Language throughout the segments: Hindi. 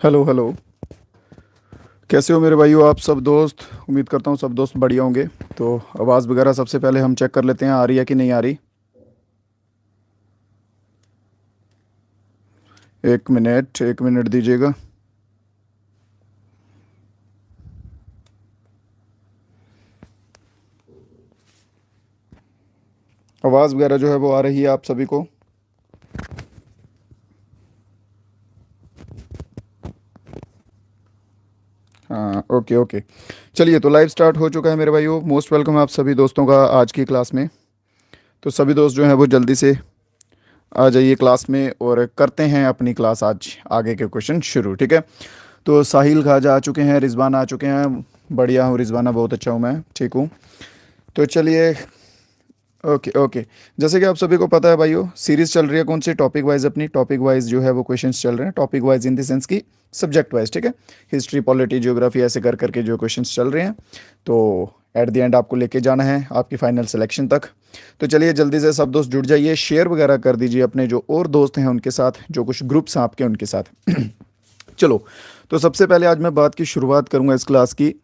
Hello hello. कैसे हो मेरे भाइयों, आप सब दोस्त? उम्मीद करता हूँ सब दोस्त बढ़िया होंगे। तो आवाज़ वगैरह सबसे पहले हम चेक कर लेते हैं, आ रही है कि नहीं आ रही। एक मिनट दीजिएगा। आवाज़ वगैरह जो है वो आ रही है आप सभी को? हाँ, ओके ओके। चलिए, तो लाइव स्टार्ट हो चुका है मेरे भाइयों। मोस्ट वेलकम है आप सभी दोस्तों का आज की क्लास में। तो सभी दोस्त जो हैं वो जल्दी से आ जाइए क्लास में और करते हैं अपनी क्लास आज आगे के क्वेश्चन शुरू, ठीक है। तो साहिल खाजा आ चुके हैं, रिजवान आ चुके हैं। बढ़िया हूँ रिजवाना, बहुत अच्छा हूँ मैं, ठीक हूँ। तो चलिए, ओके ओके। जैसे कि आप सभी को पता है भाइयों, सीरीज चल रही है कौन सी, टॉपिक वाइज। अपनी टॉपिक वाइज जो है वो क्वेश्चंस चल रहे हैं, topic wise in the sense की सब्जेक्ट वाइज, ठीक है। हिस्ट्री, पॉलिटी, ज्योग्राफी ऐसे कर करके जो क्वेश्चंस चल रहे हैं, तो एट द एंड आपको लेके जाना है आपकी फाइनल सिलेक्शन तक। तो चलिए जल्दी से सब दोस्त जुड़ जाइए, शेयर वगैरह कर दीजिए अपने जो और दोस्त हैं उनके साथ, जो कुछ ग्रुप्स हैं आपके उनके साथ। चलो, तो सबसे पहले आज मैं बात की शुरुआत करूंगा इस क्लास की।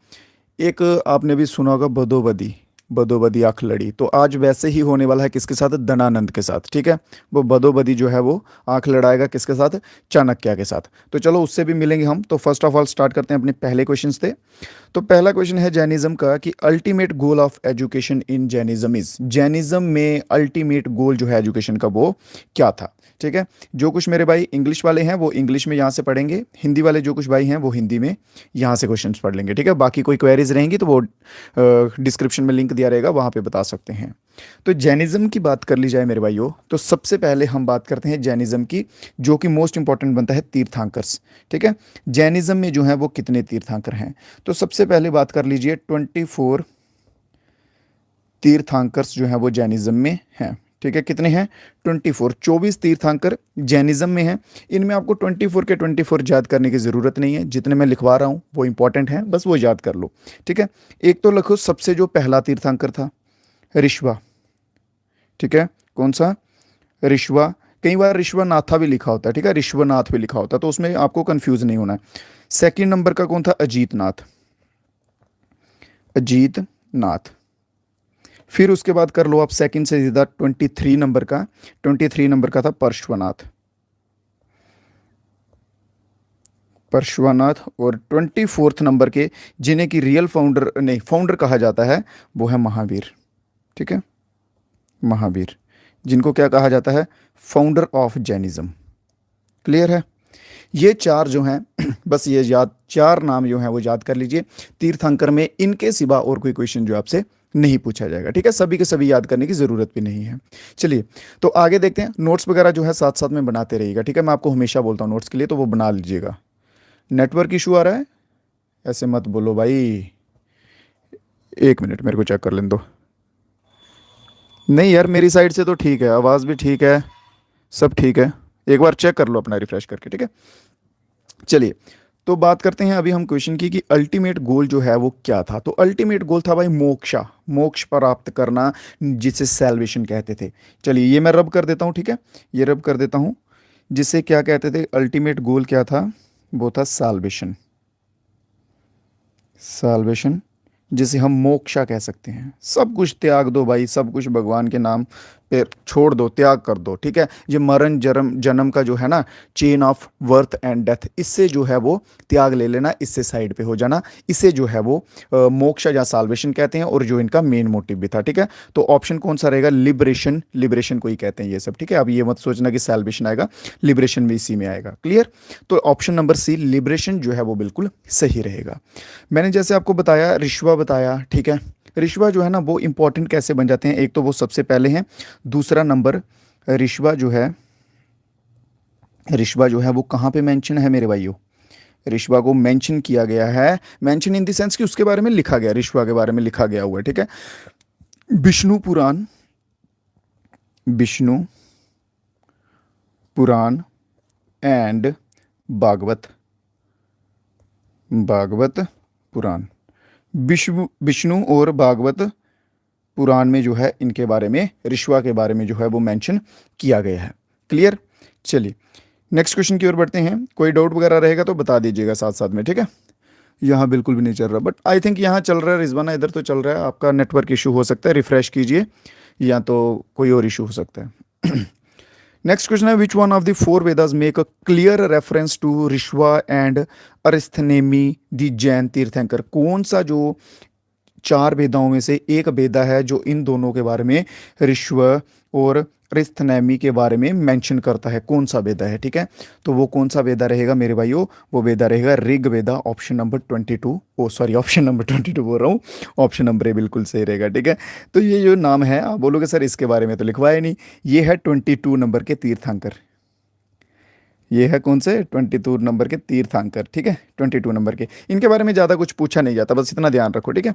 एक आपने भी सुना होगा, बदोबदी। बदोबदी आंख लड़ी, तो आज वैसे ही होने वाला है किसके साथ? दनानंद के साथ, ठीक है। वो बदोबदी जो है वो आंख लड़ाएगा किसके साथ? चाणक्य के साथ। तो चलो उससे भी मिलेंगे हम। तो फर्स्ट ऑफ ऑल स्टार्ट करते हैं अपने पहले क्वेश्चन से। तो पहला क्वेश्चन है जैनिज्म का कि ultimate goal of education in Jainism is. Jainism में अल्टीमेट गोल जो है एजुकेशन का वो क्या था, ठीक है। जो कुछ मेरे भाई इंग्लिश वाले हैं वो इंग्लिश में यहाँ से पढ़ेंगे, हिंदी वाले जो कुछ भाई हैं वो हिंदी में यहाँ से क्वेश्चंस पढ़ लेंगे, ठीक है। बाकी कोई क्वेरीज रहेंगी तो वो डिस्क्रिप्शन में लिंक दिया रहेगा, वहाँ पे बता सकते हैं। तो जैनिज्म की बात कर ली जाए मेरे भाइयों, तो सबसे पहले हम बात करते हैं जैनिज्म की, जो कि मोस्ट इंपॉर्टेंट बनता है तीर्थांकर्स, ठीक है। जैनिज्म में जो है वो कितने तीर्थांकर हैं? तो सबसे पहले बात कर लीजिए, 24 तीर्थांकर्स जो हैं वो जैनिज्म में हैं, ठीक है। कितने हैं? 24, 24 तीर्थांकर जैनिज्म में हैं। इनमें आपको 24 के 24 याद करने की ज़रूरत नहीं है, जितने मैं लिखवा रहा हूँ वो इंपॉर्टेंट हैं, बस वो याद कर लो, ठीक है। एक तो लिखो, सबसे जो पहला तीर्थांकर था ऋषवा, ठीक है। कौन सा? ऋषवा। कई बार ऋषवनाथा भी लिखा होता है, ठीक है, ऋषवनाथ भी लिखा होता है, तो उसमें आपको कंफ्यूज नहीं होना है। सेकंड नंबर का कौन था? अजीत नाथ। अजीत नाथ। फिर उसके बाद कर लो आप सेकंड से सीधा 23 नंबर का। 23 नंबर का था पार्श्वनाथ। पार्श्वनाथ। और 24th नंबर के, जिन्हें की रियल फाउंडर नहीं फाउंडर कहा जाता है, वो है महावीर, ठीक है। महावीर, जिनको क्या कहा जाता है? Founder of Jainism. क्लियर है? ये चार जो हैं बस ये याद, चार नाम जो हैं वो याद कर लीजिए तीर्थंकर में। इनके सिवा और कोई क्वेश्चन जो आपसे नहीं पूछा जाएगा, ठीक है। सभी के सभी याद करने की ज़रूरत भी नहीं है। चलिए, तो आगे देखते हैं। नोट्स वगैरह जो है साथ साथ में बनाते रहिएगा, ठीक है। मैं आपको हमेशा बोलता हूँ नोट्स के लिए, तो वो बना लीजिएगा। नेटवर्क इशू आ रहा है? ऐसे मत बोलो भाई। एक मिनट मेरे को चेक कर लेने दो। नहीं यार, मेरी साइड से तो ठीक है, आवाज़ भी ठीक है, सब ठीक है। एक बार चेक कर लो अपना रिफ्रेश करके, ठीक है। चलिए, तो बात करते हैं अभी हम क्वेश्चन की कि अल्टीमेट गोल जो है वो क्या था। तो अल्टीमेट गोल था भाई मोक्षा, मोक्ष प्राप्त करना, जिसे सैल्वेशन कहते थे। चलिए ये मैं रब कर देता हूँ, ठीक है। ये रब कर देता हूँ। जिसे क्या कहते थे? अल्टीमेट गोल क्या था? वो था साल्वेशन। साल्वेशन, जिसे हम मोक्षा कह सकते हैं। सब कुछ त्याग दो भाई, सब कुछ भगवान के नाम पे छोड़ दो, त्याग कर दो, ठीक है। ये मरण जन्म जन्म का जो है ना, chain of birth and death, इससे जो है वो त्याग ले लेना, इससे साइड पे हो जाना। इसे जो है वो मोक्षा या साल्वेशन कहते हैं, और जो इनका मेन मोटिव भी था, ठीक है। तो ऑप्शन कौन सा रहेगा? लिबरेशन। लिबरेशन को ही कहते हैं ये सब, ठीक है। अब ये मत सोचना कि साल्वेशन आएगा, लिबरेशन भी इसी में आएगा। क्लियर? तो ऑप्शन नंबर सी, लिबरेशन जो है वो बिल्कुल सही रहेगा। मैंने जैसे आपको बताया, रिश्वा बताया, ठीक है। रिश्वा जो है ना वो इंपॉर्टेंट कैसे बन जाते हैं? एक तो वो सबसे पहले हैं, दूसरा नंबर रिश्वा जो है, रिश्वा जो है वो कहाँ पे मेंशन है मेरे भाइयों? रिश्वा को मेंशन किया गया है, मेंशन इन द सेंस कि उसके बारे में लिखा गया, रिश्वा के बारे में लिखा गया हुआ है, ठीक है। विष्णु पुराण, विष्णु पुराण एंड भागवत, भागवत पुराण। विष्णु विष्णु और भागवत पुराण में जो है इनके बारे में, ऋषवा के बारे में जो है वो मेंशन किया गया है। क्लियर? चलिए, नेक्स्ट क्वेश्चन की ओर बढ़ते हैं। कोई डाउट वगैरह रहेगा तो बता दीजिएगा साथ साथ में, ठीक है। यहाँ बिल्कुल भी नहीं चल रहा, बट आई थिंक यहाँ चल रहा है रिजवाना, इधर तो चल रहा है। आपका नेटवर्क इशू हो सकता है, रिफ्रेश कीजिए, या तो कोई और इशू हो सकता है। नेक्स्ट क्वेश्चन है, which one of the four Vedas make a clear reference to Rishabha and Arishtanemi the Jain Tirthankar. कौन सा जो चार वेदाओं में से एक वेदा है जो इन दोनों के बारे में, ऋष्व और अरिस्थनेमी के बारे में मेंशन करता है, कौन सा वेदा है, ठीक है। तो वो कौन सा वेदा रहेगा मेरे भाइयों, वो वेदा रहेगा ऋग वेदा, ऑप्शन नंबर 22। ओ सॉरी, ऑप्शन नंबर 22 बोल रहा हूँ, ऑप्शन नंबर ए बिल्कुल सही रहेगा, ठीक है। तो ये जो नाम है, आप बोलोगे सर इसके बारे में तो लिखवाया नहीं, ये है 22 नंबर के तीर्थंकर। ये है कौन से, 22 नंबर के तीर्थंकर, ठीक है। 22 नंबर के, इनके बारे में ज़्यादा कुछ पूछा नहीं जाता, बस इतना ध्यान रखो, ठीक है।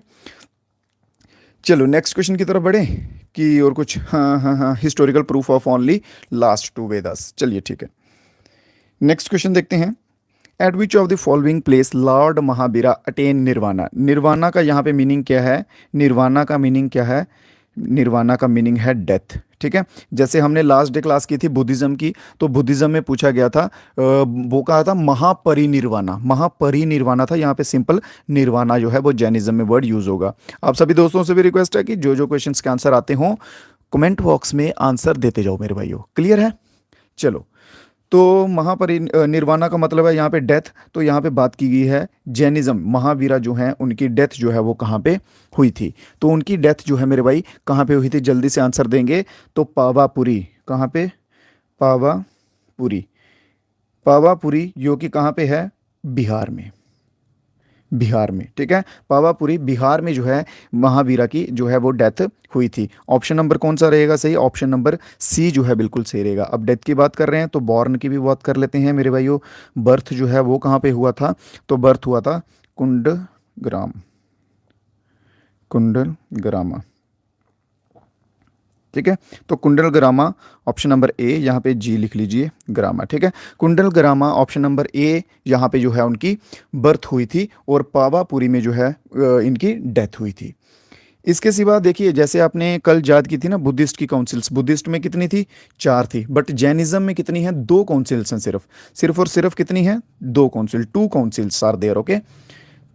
चलो नेक्स्ट क्वेश्चन की तरफ बढ़े कि और कुछ, हाँ हाँ हाँ, historical proof of only last two Vedas, चलिए ठीक है। नेक्स्ट क्वेश्चन देखते हैं। At which of the following place lord Mahavira attain nirvana. Nirvana का यहाँ पे मीनिंग क्या है, निर्वाणा का मीनिंग क्या है, निर्वाणा का मीनिंग है डेथ, ठीक है। जैसे हमने लास्ट डे क्लास की थी बुद्धिज्म की, तो बुद्धिज्म में पूछा गया था, वो कहा था महापरिनिर्वाणा, महापरिनिर्वाणा था। यहाँ पे सिंपल निर्वाणा जो है वो जैनिज्म में वर्ड यूज होगा। आप सभी दोस्तों से भी रिक्वेस्ट है कि जो जो क्वेश्चंस के आंसर आते हों कमेंट बॉक्स में आंसर देते जाओ मेरे भाइयों, क्लियर है। चलो, तो महापरिनिर्वाणा का मतलब है यहाँ पे डेथ, तो यहाँ पे बात की गई है जैनिज्म, महावीरा जो हैं उनकी डेथ जो है वो कहाँ पे हुई थी। तो उनकी डेथ जो है मेरे भाई कहाँ पे हुई थी, जल्दी से आंसर देंगे तो पावापुरी। कहाँ पे, पावापुरी, पावापुरी जो कि कहाँ पे है, बिहार में, बिहार में, ठीक है। पावापुरी बिहार में जो है महावीरा की जो है वो डेथ हुई थी। ऑप्शन नंबर कौन सा रहेगा सही, ऑप्शन नंबर सी जो है बिल्कुल सही रहेगा। अब डेथ की बात कर रहे हैं तो बॉर्न की भी बात कर लेते हैं मेरे भाइयों। बर्थ जो है वो कहाँ पे हुआ था, तो बर्थ हुआ था कुंडग्राम, कुंडलग्रामा, ठीक है। तो कुंडलग्रामा ऑप्शन नंबर ए, यहाँ पे जी लिख लीजिए, ग्रामा, ठीक है। कुंडलग्रामा ऑप्शन नंबर ए, यहाँ पे जो है उनकी बर्थ हुई थी, और पावापुरी में जो है इनकी डेथ हुई थी। इसके सिवा देखिए, जैसे आपने कल याद की थी ना बुद्धिस्ट की काउंसिल्स, बुद्धिस्ट में कितनी थी, 4 थी, बट जैनिज्म में कितनी है, 2 काउंसिल्स हैं सिर्फ, सिर्फ और सिर्फ कितनी है, 2 council, 2 councils are there, okay.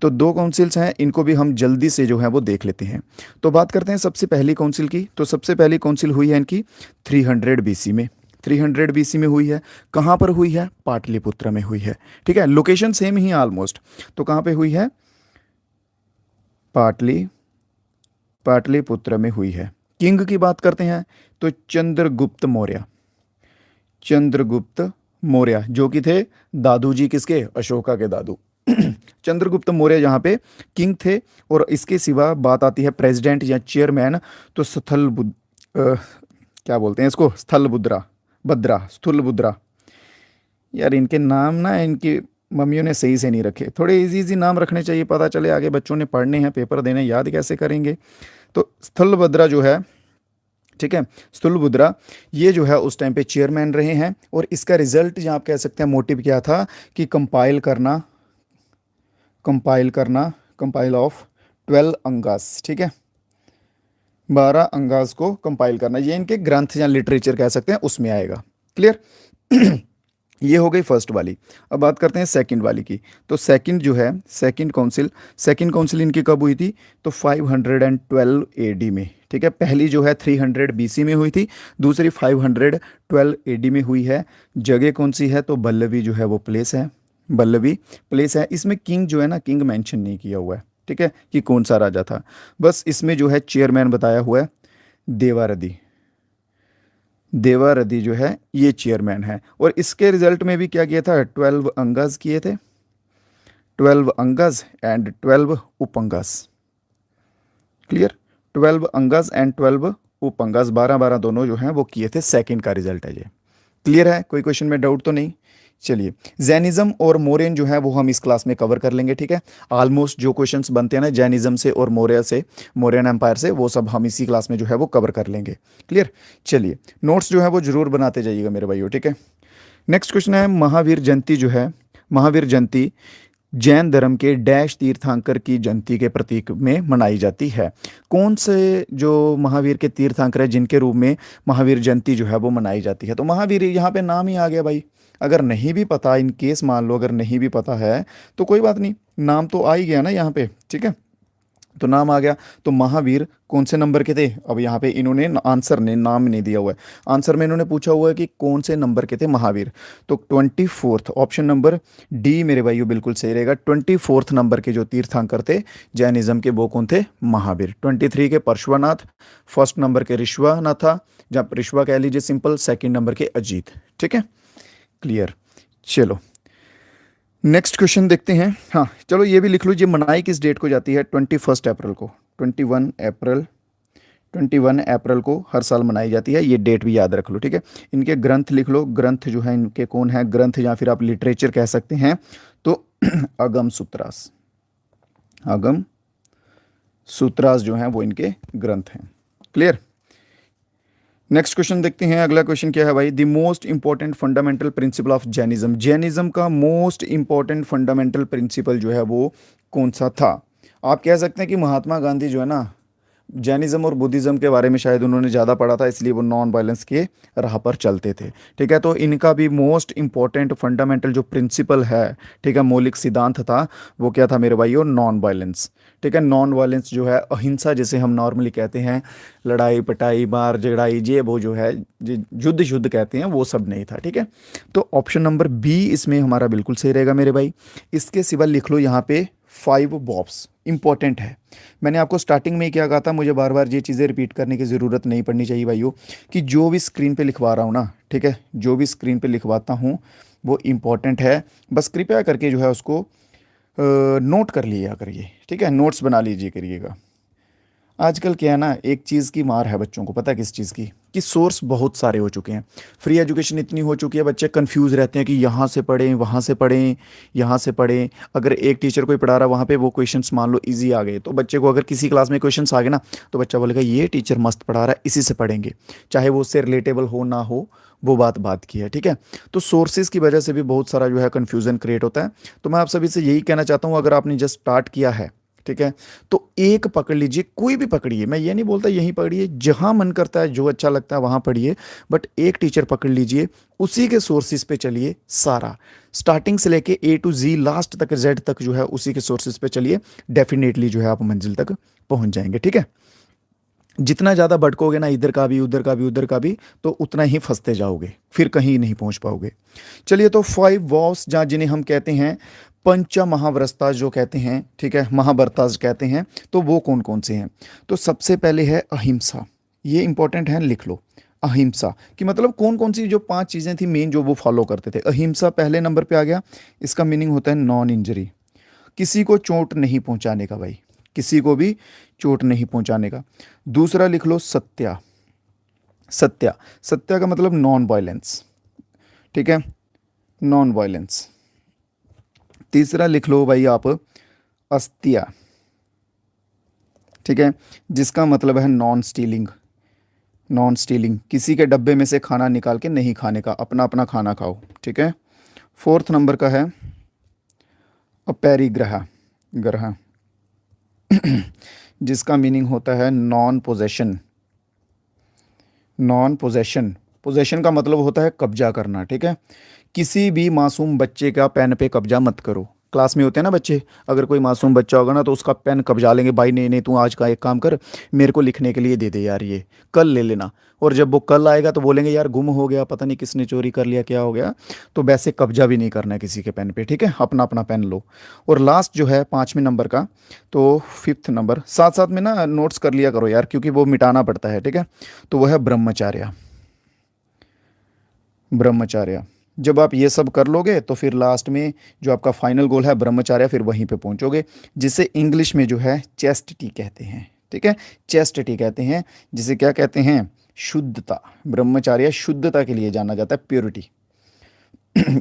तो 2 काउंसिल्स हैं, इनको भी हम जल्दी से जो है वो देख लेते हैं। तो बात करते हैं सबसे पहली काउंसिल की। तो सबसे पहली काउंसिल हुई है इनकी 300 बीसी में, 300 बीसी में हुई है। कहाँ पर हुई है, पाटलिपुत्र में हुई है, ठीक है। लोकेशन सेम ही ऑलमोस्ट, तो कहाँ पे हुई है, पाटलिपुत्र में हुई है। किंग की बात करते हैं तो चंद्रगुप्त मौर्य, चंद्रगुप्त मौर्य जो कि थे दादू जी किसके, अशोका के दादू। चंद्रगुप्त मौर्य यहाँ पे किंग थे। और इसके सिवा बात आती है प्रेसिडेंट या चेयरमैन, तो क्या बोलते हैं इसको, स्थूलभद्रा। यार इनके नाम ना इनकी मम्मियों ने सही से नहीं रखे, थोड़े इजी इजी नाम रखने चाहिए, पता चले आगे बच्चों ने पढ़ने हैं, पेपर देने, याद कैसे करेंगे। तो स्थूलभद्रा जो है, ठीक है, स्थूलभद्रा ये जो है उस टाइम पे चेयरमैन रहे हैं। और इसका रिजल्ट जो आप कह सकते हैं मोटिव क्या था कि कंपाइल ऑफ 12 अंगास, ठीक है, 12 अंगास को कंपाइल करना, ये इनके ग्रंथ या लिटरेचर कह सकते हैं उसमें आएगा, क्लियर। ये हो गई फर्स्ट वाली। अब बात करते हैं सेकंड वाली की। तो सेकंड जो है, सेकंड काउंसिल इनकी कब हुई थी, तो 512 एडी में, ठीक है। पहली जो है 300 बीसी में हुई थी, दूसरी 512 एडी में हुई है। जगह कौन सी है, तो बल्लवी जो है वो प्लेस है, बल्लवी प्लेस है। इसमें किंग जो है ना, किंग मेंशन नहीं किया हुआ है, ठीक है, कि कौन सा राजा था, बस इसमें जो है चेयरमैन बताया हुआ है देवारदी, देवारदी जो है ये चेयरमैन है। और इसके रिजल्ट में भी क्या किया था, 12 अंगज किए थे, 12 अंगज एंड 12 उपंगज, क्लियर। 12 अंगज एंड 12 उपंगज, 12-12 दोनों जो हैं वो किए थे। सेकंड का रिजल्ट है ये, क्लियर है, कोई क्वेश्चन में डाउट तो नहीं। चलिए, जैनिज्म और मौर्यन जो है वो हम इस क्लास में कवर कर लेंगे, ठीक है। ऑलमोस्ट जो क्वेश्चंस बनते हैं ना जैनिज्म से और मौर्य से, मौर्यन एम्पायर से, वो सब हम इसी क्लास में जो है वो कवर कर लेंगे, क्लियर। चलिए, नोट्स जो है वो जरूर बनाते जाइएगा मेरे भाइयों, ठीक है। नेक्स्ट क्वेश्चन है, महावीर जयंती जो है, महावीर जयंती जैन धर्म के डैश तीर्थंकर की जयंती के प्रतीक में मनाई जाती है। कौन से जो महावीर के तीर्थंकर है जिनके रूप में महावीर जयंती जो है वो मनाई जाती है, तो महावीर यहाँ पे नाम ही आ गया भाई, अगर नहीं भी पता, इन केस मान लो अगर नहीं भी पता है तो कोई बात नहीं, नाम तो आ ही गया ना यहाँ पे, ठीक है। तो नाम आ गया। तो महावीर कौन से नंबर के थे? अब यहाँ पे इन्होंने आंसर ने नाम नहीं दिया हुआ है, आंसर में इन्होंने पूछा हुआ है कि कौन से नंबर के थे महावीर। तो 24th, ऑप्शन नंबर डी मेरे भाइयों बिल्कुल सही रहेगा। 24th नंबर के जो तीर्थंकर थे जैनिज्म के, वो कौन थे? महावीर। 23 के पार्श्वनाथ, फर्स्ट नंबर के ऋषवानाथ था, जब ऋषवा कह लीजिए सिंपल, सेकेंड नंबर के अजीत। ठीक है, क्लियर। चलो नेक्स्ट क्वेश्चन देखते हैं। हाँ चलो ये भी लिख लो, ये मनाई किस डेट को जाती है? 21 अप्रैल को। 21 अप्रैल, 21 अप्रैल को हर साल मनाई जाती है, ये डेट भी याद रख लो, ठीक है। इनके ग्रंथ लिख लो, ग्रंथ जो है इनके कौन है? ग्रंथ या फिर आप लिटरेचर कह सकते हैं, तो अगम सूत्रास, अगम सूत्रास जो हैं वो इनके ग्रंथ हैं। क्लियर। नेक्स्ट क्वेश्चन देखते हैं। अगला क्वेश्चन क्या है भाई? The most important fundamental principle of Jainism. Jainism का मोस्ट इंपॉर्टेंट फंडामेंटल प्रिंसिपल जो है वो कौन सा था? आप कह सकते हैं कि महात्मा गांधी जो है ना, जैनिज्म और बुद्धिज़्म के बारे में शायद उन्होंने ज़्यादा पढ़ा था, इसलिए वो नॉन वायलेंस के राह पर चलते थे। ठीक है, तो इनका भी मोस्ट इंपॉर्टेंट फंडामेंटल जो प्रिंसिपल है, ठीक है, मौलिक सिद्धांत था, वो क्या था मेरे भाइयों? Non violence. ठीक है, नॉन वायलेंस जो है, अहिंसा जैसे हम नॉर्मली कहते हैं, लड़ाई पटाई मार झगड़ाई ये वो जो है युद्ध युद्ध कहते हैं, वो सब नहीं था। ठीक है, तो ऑप्शन नंबर बी इसमें हमारा बिल्कुल सही रहेगा मेरे भाई। इसके सिवा लिख लो यहाँ पे 5 बॉब्स, इंपॉर्टेंट है। मैंने आपको स्टार्टिंग में ही क्या कहा था, मुझे बार बार ये चीज़ें रिपीट करने की ज़रूरत नहीं पड़नी चाहिए भाइयों, कि जो भी स्क्रीन पे लिखवा रहा हूँ ना, ठीक है, जो भी स्क्रीन पे लिखवाता हूँ वो इंपॉर्टेंट है। बस कृपया करके जो है उसको नोट कर लिया करिए, ठीक है, नोट्स बना लीजिए करिएगा। आजकल क्या है ना, एक चीज़ की मार है बच्चों को, पता है किस चीज़ की? कि सोर्स बहुत सारे हो चुके हैं, फ्री एजुकेशन इतनी हो चुकी है, बच्चे कंफ्यूज रहते हैं कि यहाँ से पढ़ें, वहाँ से पढ़ें, यहाँ से पढ़ें। अगर एक टीचर कोई पढ़ा रहा है, वहाँ पे वो क्वेश्चंस मान लो इजी आ गए, तो बच्चे को अगर किसी क्लास में क्वेश्चंस आ गए ना, तो बच्चा बोलेगा ये टीचर मस्त पढ़ा रहा है, इसी से पढ़ेंगे, चाहे वो उससे रिलेटेबल हो ना हो, वो बात की है। ठीक है, तो सोर्सेज की वजह से भी बहुत सारा जो है कन्फ्यूज़न क्रिएट होता है। तो मैं आप सभी से यही कहना चाहता हूँ, अगर आपने जस्ट स्टार्ट किया है, ठीक है, तो एक पकड़ लीजिए, कोई भी पकड़िए, मैं ये नहीं बोलता यहीं पढ़िए, जहां मन करता है जो अच्छा लगता है वहां पढ़िए, बट एक टीचर पकड़ लीजिए, उसी के सोर्सेज पे चलिए, सारा स्टार्टिंग से लेके ए टू जी लास्ट तक, जेड तक जो है उसी के सोर्सेज पे चलिए, डेफिनेटली जो है आप मंजिल तक पहुंच जाएंगे। ठीक है, जितना ज़्यादा भटकोगे ना, इधर का भी उधर का भी उधर का भी, तो उतना ही फंसते जाओगे, फिर कहीं नहीं पहुंच पाओगे। चलिए, तो 5 वॉव्स जहाँ जिन्हें हम कहते हैं पंच महाव्रता जो कहते हैं, ठीक है, महाव्रताज कहते हैं, तो वो कौन कौन से हैं? तो सबसे पहले है अहिंसा, ये इंपॉर्टेंट है, लिख लो। अहिंसा की मतलब कौन कौन सी जो 5 चीज़ें थी मेन जो वो फॉलो करते थे? अहिंसा पहले नंबर पे आ गया। इसका मीनिंग होता है नॉन इंजरी, किसी को चोट नहीं पहुंचाने का भाई, किसी को भी चोट नहीं पहुंचाने का। दूसरा लिख लो सत्या, सत्या, सत्या का मतलब नॉन वायलेंस, ठीक है, नॉन वायलेंस। तीसरा लिख लो भाई आप अस्त्या, ठीक है, जिसका मतलब है नॉन स्टीलिंग, नॉन स्टीलिंग, किसी के डब्बे में से खाना निकाल के नहीं खाने का, अपना अपना खाना खाओ। ठीक है, फोर्थ नंबर का है अपैरिग्रह, ग्रह, जिसका मीनिंग होता है non possession, non possession, possession का मतलब होता है कब्जा करना। ठीक है, किसी भी मासूम बच्चे का पेन पे कब्जा मत करो। क्लास में होते हैं ना बच्चे, अगर कोई मासूम बच्चा होगा ना तो उसका पेन कब्जा लेंगे, भाई नहीं नहीं तू आज का एक काम कर, मेरे को लिखने के लिए दे दे यार, ये कल ले लेना। और जब वो कल आएगा तो बोलेंगे यार गुम हो गया, पता नहीं किसने चोरी कर लिया, क्या हो गया। तो वैसे कब्जा भी नहीं करना है किसी के पेन पे, ठीक है, अपना अपना पेन लो। और लास्ट जो है 5वें नंबर का, तो 5th नंबर, साथ साथ में ना नोट्स कर लिया करो यार, क्योंकि वो मिटाना पड़ता है। ठीक है, तो वह है ब्रह्मचार्य, ब्रह्मचार्य। जब आप ये सब कर लोगे तो फिर लास्ट में जो आपका फाइनल गोल है ब्रह्मचार्य, फिर वहीं पे पहुंचोगे, जिसे इंग्लिश में जो है चेस्टिटी कहते हैं। ठीक है, चेस्टिटी कहते हैं, जिसे क्या कहते हैं? शुद्धता। ब्रह्मचार्य शुद्धता के लिए जाना जाता है, प्योरिटी।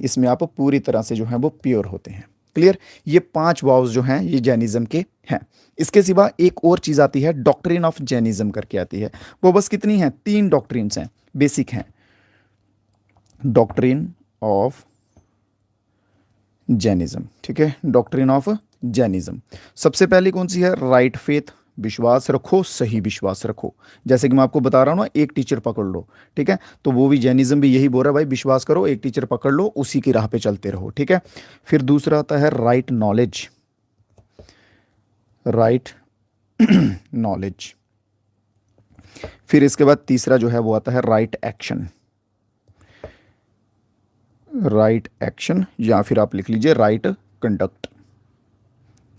इसमें आप पूरी तरह से जो है वो प्योर होते हैं। क्लियर, ये 5 वाउस जो हैं ये जैनिज्म के हैं। इसके सिवा एक और चीज़ आती है, डॉक्ट्रिन ऑफ जैनिज्म करके आती है। वो बस कितनी है? 3 डॉक्ट्रिन्स हैं, बेसिक हैं। डॉक्ट्रिन ऑफ जैनिज्म, ठीक है, डॉक्ट्रिन ऑफ जैनिज्म। सबसे पहली कौन सी है? राइट फेथ, विश्वास रखो, सही विश्वास रखो। जैसे कि मैं आपको बता रहा हूँ ना, एक टीचर पकड़ लो, ठीक है, तो वो भी जैनिज्म भी यही बोल रहा है भाई, विश्वास करो, एक टीचर पकड़ लो, उसी की राह पे चलते रहो, ठीक है। फिर दूसरा आता है राइट नॉलेज, राइट नॉलेज। फिर इसके बाद तीसरा जो है वो आता है राइट एक्शन, राइट एक्शन, या फिर आप लिख लीजिए राइट कंडक्ट,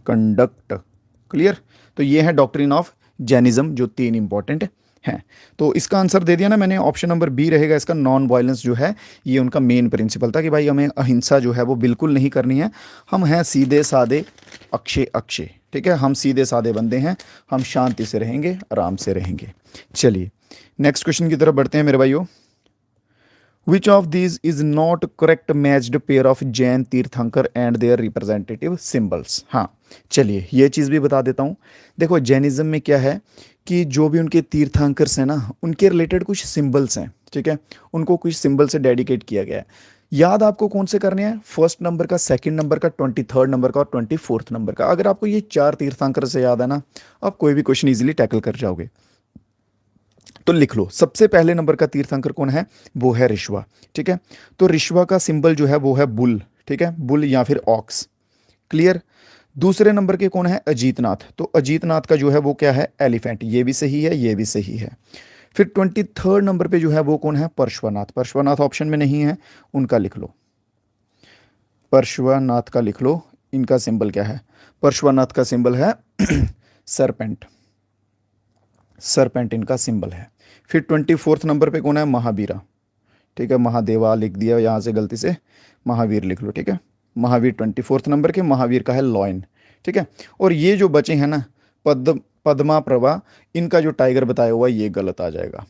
कंडक्ट। क्लियर। तो ये है डॉक्ट्रिन ऑफ जैनिज्म, जो 3 इंपॉर्टेंट हैं। तो इसका आंसर दे दिया ना मैंने, ऑप्शन नंबर बी रहेगा इसका। नॉन वायलेंस जो है ये उनका मेन प्रिंसिपल था कि भाई हमें अहिंसा जो है वो बिल्कुल नहीं करनी है, हम हैं सीधे साधे अक्षय अक्षय, ठीक है, हम सीधे साधे बंदे हैं, हम शांति से रहेंगे, आराम से रहेंगे। चलिए नेक्स्ट क्वेश्चन की तरफ बढ़ते हैं मेरे भाइयों। Which of these is not correct matched pair of Jain तीर्थंकर and their representative symbols? हाँ, चलिए ये चीज़ भी बता देता हूँ। देखो जैनिज्म में क्या है कि जो भी उनके तीर्थंकर्स हैं ना, उनके रिलेटेड कुछ सिंबल्स हैं, ठीक है, उनको कुछ सिंबल से डेडिकेट किया गया है। याद आपको कौन से करने हैं? फर्स्ट नंबर का, सेकंड नंबर का, 23rd नंबर का और 24th नंबर का। अगर आपको ये 4 तीर्थंकर से याद है ना, आप कोई भी क्वेश्चन इजीली टैकल कर जाओगे। तो लिख लो, सबसे पहले नंबर का तीर्थंकर कौन है? वो है ऋष्वा, ठीक है। तो ऋष्वा का सिंबल जो है वो है बुल, ठीक है, बुल या फिर ऑक्स। क्लियर। दूसरे नंबर के कौन है? अजीतनाथ। तो अजीतनाथ का जो है वो क्या है? एलिफेंट। ये भी सही है, ये भी सही है। फिर 23rd नंबर पे जो है वो कौन है? पार्श्वनाथ। पार्श्वनाथ ऑप्शन में नहीं है, उनका लिख लो, पार्श्वनाथ का लिख लो। इनका सिंबल क्या है? पार्श्वनाथ का सिंबल है सरपेंट, सरपेंट इनका सिंबल है। फिर 24th नंबर पे कौन है? महावीरा, ठीक है, महादेवा लिख दिया यहाँ से गलती से, महावीर लिख लो, ठीक है। महावीर 24th नंबर के, महावीर का है लॉयन, ठीक है। और ये जो बचे हैं ना, पद्मा प्रभा, इनका जो टाइगर बताया हुआ ये गलत आ जाएगा।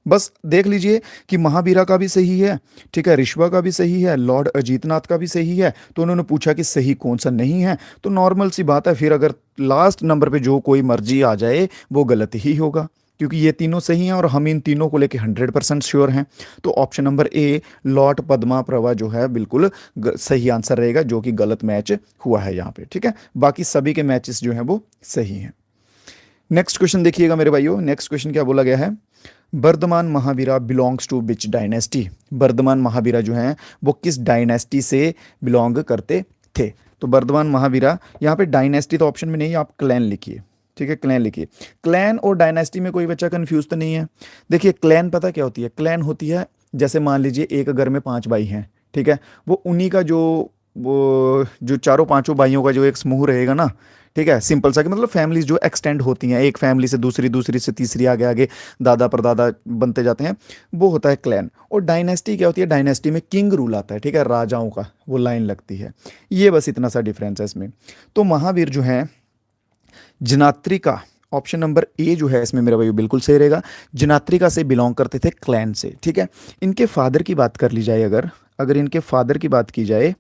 बस देख लीजिए कि महावीरा का भी सही है, ठीक है, ऋष्वा का भी सही है, लॉर्ड अजीतनाथ का भी सही है। तो उन्होंने पूछा कि सही कौन सा नहीं है, तो नॉर्मल सी बात है, फिर अगर लास्ट नंबर पे जो कोई मर्जी आ जाए वो गलत ही होगा, क्योंकि ये तीनों सही हैं और हम इन तीनों को लेके 100% श्योर हैं। तो option number A, Lord Padma Prabha जो है बिल्कुल सही आंसर रहेगा, जो कि गलत मैच हुआ है यहाँ पे, ठीक है। बाकी सभी के मैचेस जो हैं वो सही हैं। नेक्स्ट क्वेश्चन देखिएगा मेरे भाइयों। नेक्स्ट क्वेश्चन क्या बोला गया है? Vardhaman Mahavira belongs to which dynasty? Vardhaman Mahavira जो हैं वो किस डायनेस्टी से बिलोंग करते थे? तो वर्धमान महावीरा, यहाँ पे डायनेस्टी तो ऑप्शन में नहीं है, आप क्लैन लिखिए, ठीक है, क्लैन लिखिए। क्लैन और डायनेस्टी में कोई बच्चा कंफ्यूज तो नहीं है? देखिए क्लैन पता क्या होती है? क्लैन होती है, जैसे मान लीजिए एक घर में 5 भाई हैं, ठीक है, वो उन्हीं का वो जो चारों पांचों भाइयों का जो एक समूह रहेगा ना, ठीक है, सिंपल सा कि मतलब फैमिलीज जो एक्सटेंड होती हैं, एक फैमिली से दूसरी, दूसरी से तीसरी, आगे आगे दादा परदादा बनते जाते हैं, वो होता है क्लैन। और डायनेस्टी क्या होती है? डायनेस्टी में किंग रूल आता है, ठीक है, राजाओं का वो लाइन लगती है। ये बस इतना सा डिफरेंस है इसमें। तो महावीर जो है जनात्रिका, ऑप्शन नंबर ए जो है इसमें मेरा भाई बिल्कुल सही रहेगा, जनात्रिका से बिलोंग करते थे, क्लैन से, ठीक है। इनके फादर की बात कर ली जाए, अगर अगर इनके फादर की बात की जाए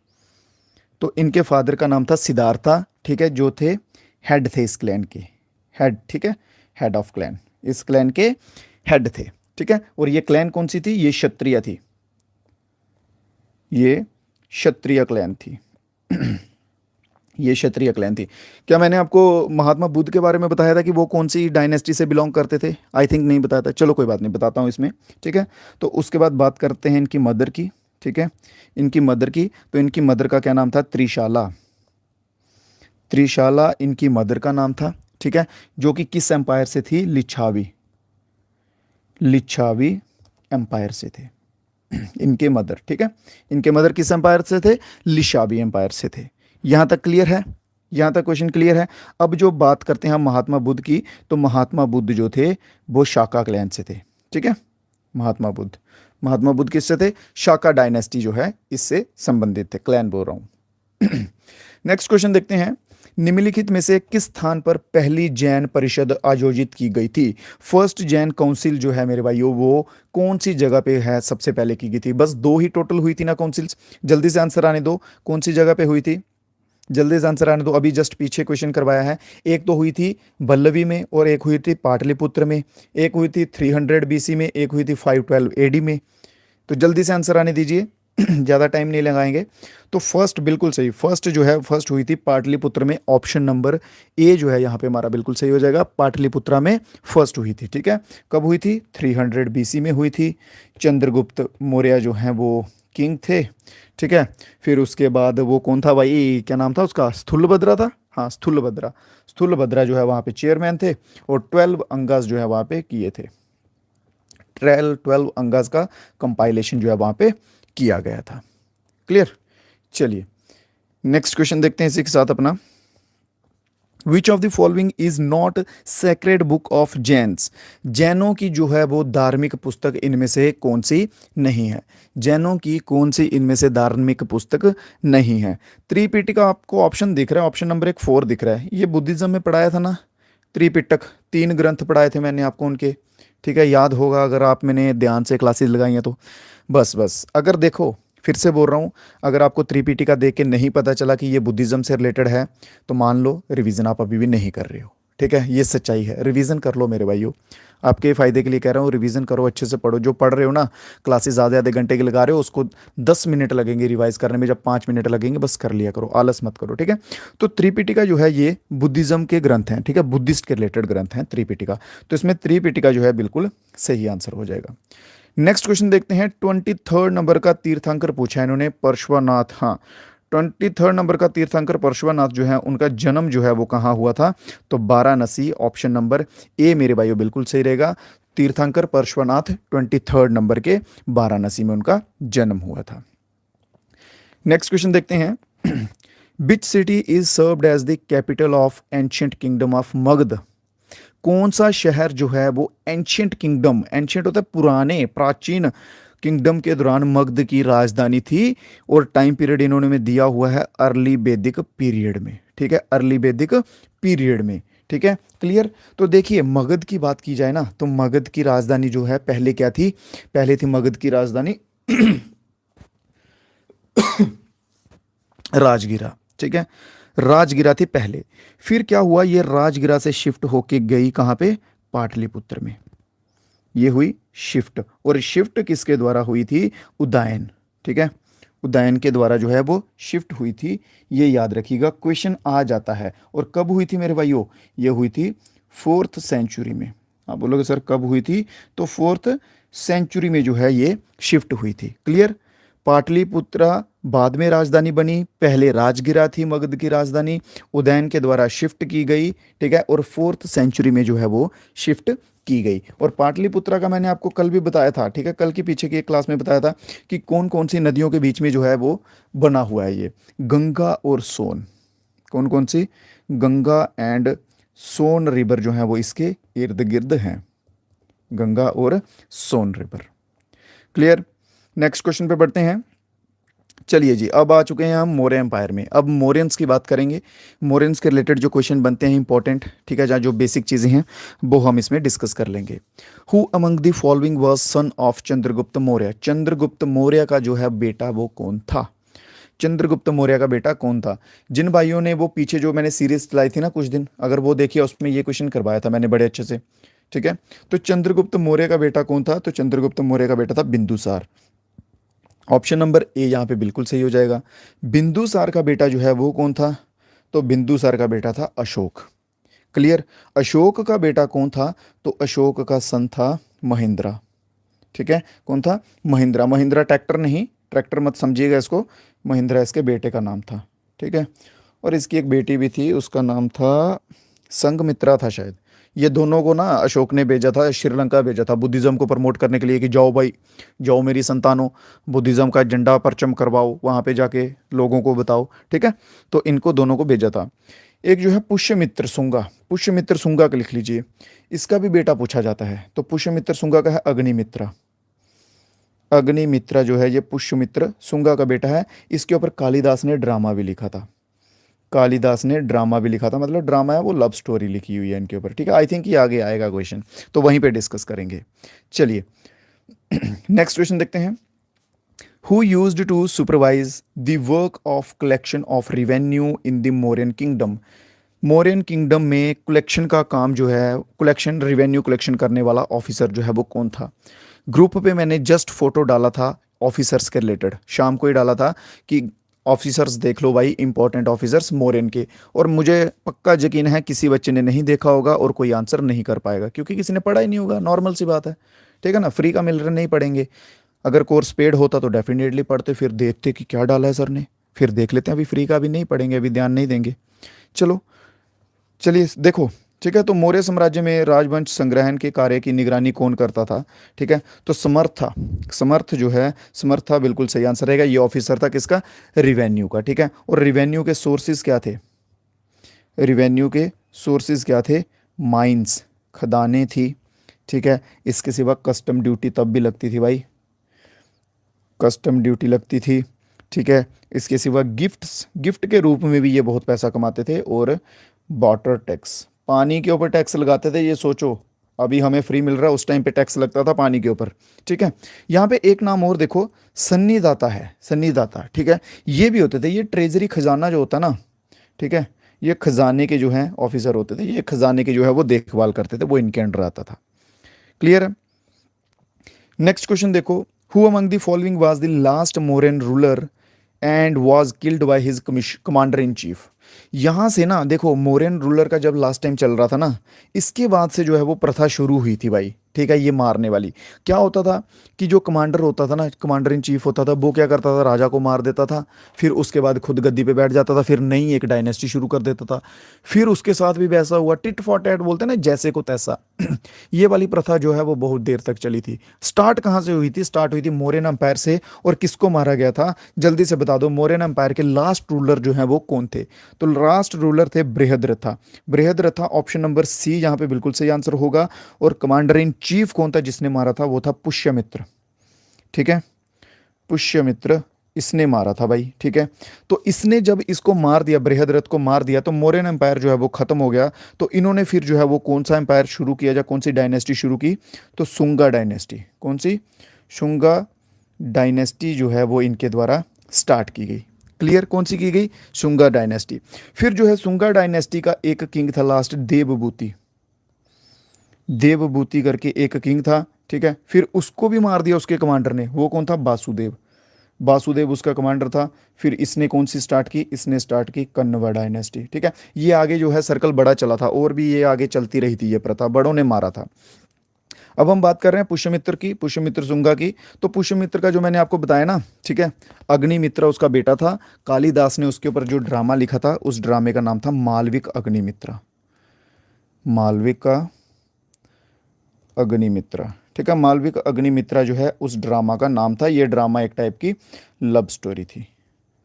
तो इनके फादर का नाम था सिद्धार्था, ठीक है, जो थे हेड थे इस क्लैन के, हेड, ठीक है, हेड ऑफ क्लैन, इस क्लैन के हेड थे, ठीक है। और ये क्लैन कौन सी थी? ये क्षत्रिय थी, ये क्षत्रिय क्लैन थी ये क्षत्रिय क्लैन थी। क्या मैंने आपको महात्मा बुद्ध के बारे में बताया था कि वो कौन सी डायनेस्टी से बिलोंग करते थे? आई थिंक नहीं बताया था, चलो कोई बात नहीं, बताता हूँ इसमें, ठीक है। तो उसके बाद बात करते हैं इनकी मदर की, ठीक है, इनकी मदर की। तो इनकी मदर का क्या नाम था? त्रिशाला, त्रिशाला इनकी मदर का नाम था, ठीक है, जो कि किस एम्पायर से थी? लिच्छावी, लिच्छावी एम्पायर से थे इनके मदर, ठीक है। इनके मदर किस एम्पायर से थे? लिच्छावी एम्पायर से थे। यहाँ तक क्लियर है? यहाँ तक क्वेश्चन क्लियर है? अब जो बात करते हैं हम महात्मा बुद्ध की, तो महात्मा बुद्ध जो थे वो शाका क्लैन से थे, ठीक है। महात्मा बुद्ध, महात्मा बुद्ध किससे थे? शाका डायनेस्टी जो है इससे संबंधित थे, क्लैन बोल रहा हूँ नेक्स्ट क्वेश्चन देखते हैं। निम्नलिखित में से किस स्थान पर पहली जैन परिषद आयोजित की गई थी? फर्स्ट जैन काउंसिल जो है मेरे भाइयों वो कौन सी जगह पे है, सबसे पहले की गई थी? बस 2 ही टोटल हुई थी ना काउंसिल्स, जल्दी से आंसर आने दो, कौन सी जगह पे हुई थी? जल्दी से आंसर आने दो, अभी जस्ट पीछे क्वेश्चन करवाया है। एक तो हुई थी बल्लवी में और एक हुई थी पाटलिपुत्र में, एक हुई थी 300 BC में, एक हुई थी 512 AD में। तो जल्दी से आंसर आने दीजिए। ज़्यादा टाइम नहीं लगाएंगे। तो फर्स्ट बिल्कुल सही, फर्स्ट जो है फर्स्ट हुई थी पाटलिपुत्र में, ऑप्शन नंबर ए जो है यहाँ पे हमारा बिल्कुल सही हो जाएगा। पाटलिपुत्रा में फर्स्ट हुई थी, ठीक है। कब हुई थी? 300 बीसी में हुई थी। चंद्रगुप्त मौर्य जो हैं वो किंग थे, ठीक है। फिर उसके बाद वो कौन था भाई, क्या नाम था उसका? स्थूलभद्रा था, हाँ स्थूलभद्रा। स्थूलभद्रा जो है वहाँ पे चेयरमैन थे, और 12 अंगास जो है वहाँ पे किए थे। 12 अंगास का कंपाइलेशन जो है वहाँ पे किया गया था। क्लियर? चलिए नेक्स्ट क्वेश्चन देखते हैं इसी के साथ अपना। Which of the following is not sacred book of Jains? जैनों की जो है वो धार्मिक पुस्तक इनमें से कौन सी नहीं है? जैनों की कौन सी इनमें से धार्मिक पुस्तक नहीं है? त्रिपिटका आपको ऑप्शन दिख रहा है, ऑप्शन नंबर 4 दिख रहा है। ये बुद्धिज्म में पढ़ाया था ना, त्रिपिटक 3 ग्रंथ पढ़ाए थे मैंने आपको उनके, ठीक है। याद होगा अगर आप मैंने ध्यान से क्लासेस लगाई हैं तो। बस अगर देखो, फिर से बोल रहा हूँ, अगर आपको त्रिपिटिका देख के नहीं पता चला कि ये बुद्धिज़्म से रिलेटेड है, तो मान लो रिवीजन आप अभी भी नहीं कर रहे हो, ठीक है। ये सच्चाई है, रिवीजन कर लो मेरे भाइयों, आपके फ़ायदे के लिए कह रहा हूँ। रिवीजन करो, अच्छे से पढ़ो। जो पढ़ रहे हो ना, क्लासेस आधे आधे घंटे की लगा रहे हो, उसको 10 मिनट लगेंगे रिवाइज करने में, जब 5 मिनट लगेंगे बस कर लिया करो, आलस मत करो, ठीक है। तो त्रिपिटिका जो है ये बुद्धिज़्म के ग्रंथ हैं, ठीक है, बुद्धिस्ट के रिलेटेड ग्रंथ हैं त्रिपिटिका। तो इसमें त्रिपिटिका जो है बिल्कुल सही आंसर हो जाएगा। नेक्स्ट क्वेश्चन देखते हैं। 23 नंबर का तीर्थंकर पूछा है इन्होंने, पार्श्वनाथ। हाँ, 23 नंबर का तीर्थंकर पार्श्वनाथ जो है उनका जन्म जो है वो कहाँ हुआ था? तो वाराणसी, ऑप्शन नंबर ए मेरे भाइयों बिल्कुल सही रहेगा। तीर्थंकर पार्श्वनाथ 23 नंबर के वाराणसी में उनका जन्म हुआ था। नेक्स्ट क्वेश्चन देखते हैं। Which city is served as the capital of ancient kingdom of Magadha? कौन सा शहर जो है वो एंशियंट किंगडम, एंशियंट होता है पुराने प्राचीन किंगडम के दौरान मगध की राजधानी थी, और टाइम पीरियड इन्होंने में दिया हुआ है अर्ली वैदिक पीरियड में, ठीक है, अर्ली वैदिक पीरियड में, ठीक है। क्लियर? तो देखिए मगध की बात की जाए ना, तो मगध की राजधानी जो है पहले क्या थी? पहले थी मगध की राजधानी राजगिरा, ठीक है, राजगिरा थी पहले। फिर क्या हुआ, ये राजगिरा से शिफ्ट होके गई कहाँ पे? पाटलिपुत्र में। ये हुई शिफ्ट, और शिफ्ट किसके द्वारा हुई थी? उदयन, ठीक है, उदयन के द्वारा जो है वो शिफ्ट हुई थी। ये याद रखिएगा, क्वेश्चन आ जाता है। और कब हुई थी मेरे भाइयों? ये हुई थी 4th सेंचुरी में। आप बोलोगे सर कब हुई थी? तो 4th सेंचुरी में जो है ये शिफ्ट हुई थी। क्लियर? पाटलिपुत्रा बाद में राजधानी बनी, पहले राजगिरा थी मगध की राजधानी, उदयन के द्वारा शिफ्ट की गई, ठीक है, और 4th सेंचुरी में जो है वो शिफ्ट की गई। और पाटलिपुत्रा का मैंने आपको कल भी बताया था, ठीक है, कल की पीछे की एक क्लास में बताया था कि कौन कौन सी नदियों के बीच में जो है वो बना हुआ है ये, गंगा और सोन। कौन कौन सी? गंगा एंड सोन रिवर जो है वो इसके इर्द गिर्द हैं, गंगा और सोन रिवर। क्लियर? नेक्स्ट क्वेश्चन पे बढ़ते हैं। चलिए जी, अब आ चुके हैं हम मौर्य एम्पायर में। अब मौर्यंस की बात करेंगे। मौर्यंस के रिलेटेड जो क्वेश्चन बनते हैं इंपॉर्टेंट, ठीक है, जहाँ जो बेसिक चीज़ें हैं वो हम इसमें डिस्कस कर लेंगे। Who among the following was son of Chandragupta Maurya? Chandragupta Maurya का जो है बेटा वो कौन था? चंद्रगुप्त मौर्य का बेटा कौन था? जिन भाइयों ने वो पीछे जो मैंने सीरीज चलाई थी ना कुछ दिन, अगर वो देखिए उसमें ये क्वेश्चन करवाया था मैंने बड़े अच्छे से, ठीक है। तो चंद्रगुप्त मौर्य का बेटा कौन था? तो चंद्रगुप्त मौर्य का बेटा था बिंदुसार। ऑप्शन नंबर ए यहाँ पे बिल्कुल सही हो जाएगा। बिंदुसार का बेटा जो है वो कौन था? तो बिंदुसार का बेटा था अशोक। क्लियर? अशोक का बेटा कौन था? तो अशोक का सन था महिंद्रा, ठीक है। कौन था? महिंद्रा। महिंद्रा ट्रैक्टर नहीं, ट्रैक्टर मत समझिएगा इसको, महिंद्रा इसके बेटे का नाम था, ठीक है। और इसकी एक बेटी भी थी, उसका नाम था संघमित्रा था शायद। ये दोनों को ना अशोक ने भेजा था, श्रीलंका भेजा था बुद्धिज़्म को प्रमोट करने के लिए कि जाओ भाई, जाओ मेरी संतानों, बुद्धिज़्म का झंडा परचम करवाओ, वहाँ पे जाके लोगों को बताओ, ठीक है। तो इनको दोनों को भेजा था। एक जो है पुष्यमित्र शुंगा, पुष्यमित्र शुंगा का लिख लीजिए, इसका भी बेटा पूछा जाता है। तो पुष्यमित्र शुंगा का है अग्निमित्रा। अग्निमित्रा जो है ये पुष्यमित्र शुंगा का बेटा है। इसके ऊपर कालिदास ने ड्रामा भी लिखा था, कालिदास ने ड्रामा भी लिखा था, मतलब ड्रामा है वो लव स्टोरी लिखी हुई है इनके ऊपर, ठीक है। आई थिंक ये आगे आएगा क्वेश्चन, तो वहीं पे डिस्कस करेंगे। चलिए नेक्स्ट क्वेश्चन देखते हैं। Who used to supervise the work of collection of revenue in the Mauryan kingdom? Mauryan kingdom में कलेक्शन का काम जो है, कलेक्शन रिवेन्यू कलेक्शन करने वाला ऑफिसर जो है वो कौन था? ग्रुप पे मैंने जस्ट फोटो डाला था, ऑफिसर्स के रिलेटेड, शाम को ही डाला था कि ऑफिसर्स देख लो भाई, इंपॉर्टेंट ऑफिसर्स मोरेन के। और मुझे पक्का यकीन है किसी बच्चे ने नहीं देखा होगा और कोई आंसर नहीं कर पाएगा, क्योंकि किसी ने पढ़ा ही नहीं होगा, नॉर्मल सी बात है। ठीक है ना, फ्री का मिल रहा नहीं पढ़ेंगे। अगर कोर्स पेड होता तो डेफिनेटली पढ़ते, फिर देखते कि क्या डाला है सर ने, फिर देख लेते हैं। अभी फ्री का भी नहीं पढ़ेंगे, अभी ध्यान नहीं देंगे। चलो चलिए देखो, ठीक है। तो मौर्य साम्राज्य में राजवंश संग्रहण के कार्य की निगरानी कौन करता था? ठीक है, तो समर्थ था। समर्थ जो है, समर्थ था, बिल्कुल सही आंसर रहेगा। ये ऑफिसर था किसका? रिवेन्यू का। ठीक है, और रिवेन्यू के सोर्सेज क्या थे? रिवेन्यू के सोर्सेज क्या थे? माइंस, खदानें थी। ठीक है, इसके सिवा कस्टम ड्यूटी तब भी लगती थी भाई, कस्टम ड्यूटी लगती थी। ठीक है, इसके सिवा गिफ्ट्स, गिफ्ट के रूप में भी ये बहुत पैसा कमाते थे। और वाटर टैक्स, पानी के ऊपर टैक्स लगाते थे। ये सोचो, अभी हमें फ्री मिल रहा है, उस टाइम पे टैक्स लगता था पानी के ऊपर। ठीक है, यहाँ पे एक नाम और देखो, सन्नीदाता है, सन्नीदाता। ठीक है, ये भी होते थे, ये ट्रेजरी खजाना जो होता ना, ठीक है, ये खजाने के जो हैं ऑफिसर होते थे, ये खजाने के जो है वो देखभाल करते थे, वो इनके अंडर आता था। क्लियर है? नेक्स्ट क्वेश्चन देखो, who among the following was the last Mauryan ruler and was killed by his commander in chief. यहां से ना देखो, मोरन रूलर का जब लास्ट टाइम चल रहा था ना, इसके बाद से जो है वो प्रथा शुरू हुई थी भाई। ठीक है, ये मारने वाली। क्या होता था कि जो कमांडर होता था ना, कमांडर इन चीफ होता था, वो क्या करता था, राजा को मार देता था, फिर उसके बाद खुद गद्दी पे बैठ जाता था, फिर नई एक डायनेस्टी शुरू कर देता था। फिर उसके साथ भी वैसा हुआ, टिट फॉर टैट बोलते हैं ना, जैसे को तैसा। ये वाली प्रथा जो है वो बहुत देर तक चली थी। स्टार्ट कहाँ से हुई थी? स्टार्ट हुई थी मौर्यन एम्पायर से। और किसको मारा गया था? जल्दी से बता दो, मौर्यन एम्पायर के लास्ट रूलर जो है वो कौन थे? तो लास्ट रूलर थे बृहद्रथा। बृहद्रथा ऑप्शन नंबर सी यहाँ पे बिल्कुल सही आंसर होगा। और कमांडर इन चीफ कौन था जिसने मारा था? वो था पुष्यमित्र। ठीक है, पुष्यमित्र, इसने मारा था भाई। ठीक है, तो इसने जब इसको मार दिया, बृहद्रथ को मार दिया, तो मौर्यन एम्पायर जो है वो खत्म हो गया। तो इन्होंने फिर जो है वो कौन सा एम्पायर शुरू किया, या कौन सी डायनेस्टी शुरू की? तो शुंगा डायनेस्टी। कौन सी? शुंगा डायनेस्टी जो है वो इनके द्वारा स्टार्ट की गई। क्लियर? कौन सी की गई? शुंगा डायनेस्टी। फिर जो है शुंगा डायनेस्टी का एक किंग था लास्ट, देवभूति। देवभूति करके एक किंग था। ठीक है, फिर उसको भी मार दिया उसके कमांडर ने। वो कौन था? वासुदेव। वासुदेव उसका कमांडर था। फिर इसने कौन सी स्टार्ट की? इसने स्टार्ट की कन्वा डायनेस्टी। ठीक है, ये आगे जो है सर्कल बड़ा चला था, और भी ये आगे चलती रही थी, ये प्रथा बड़ों ने मारा था। अब हम बात कर रहे हैं पुष्यमित्र की, पुष्यमित्र शुंगा की। तो पुष्यमित्र का जो मैंने आपको बताया ना, ठीक है, अग्निमित्र उसका बेटा था। कालिदास ने उसके ऊपर जो ड्रामा लिखा था, उस ड्रामे का नाम था मालविक अग्निमित्र। मालविक का अग्निमित्र। ठीक है, मालविक अग्निमित्रा जो है उस ड्रामा का नाम था। ये ड्रामा एक टाइप की लव स्टोरी थी,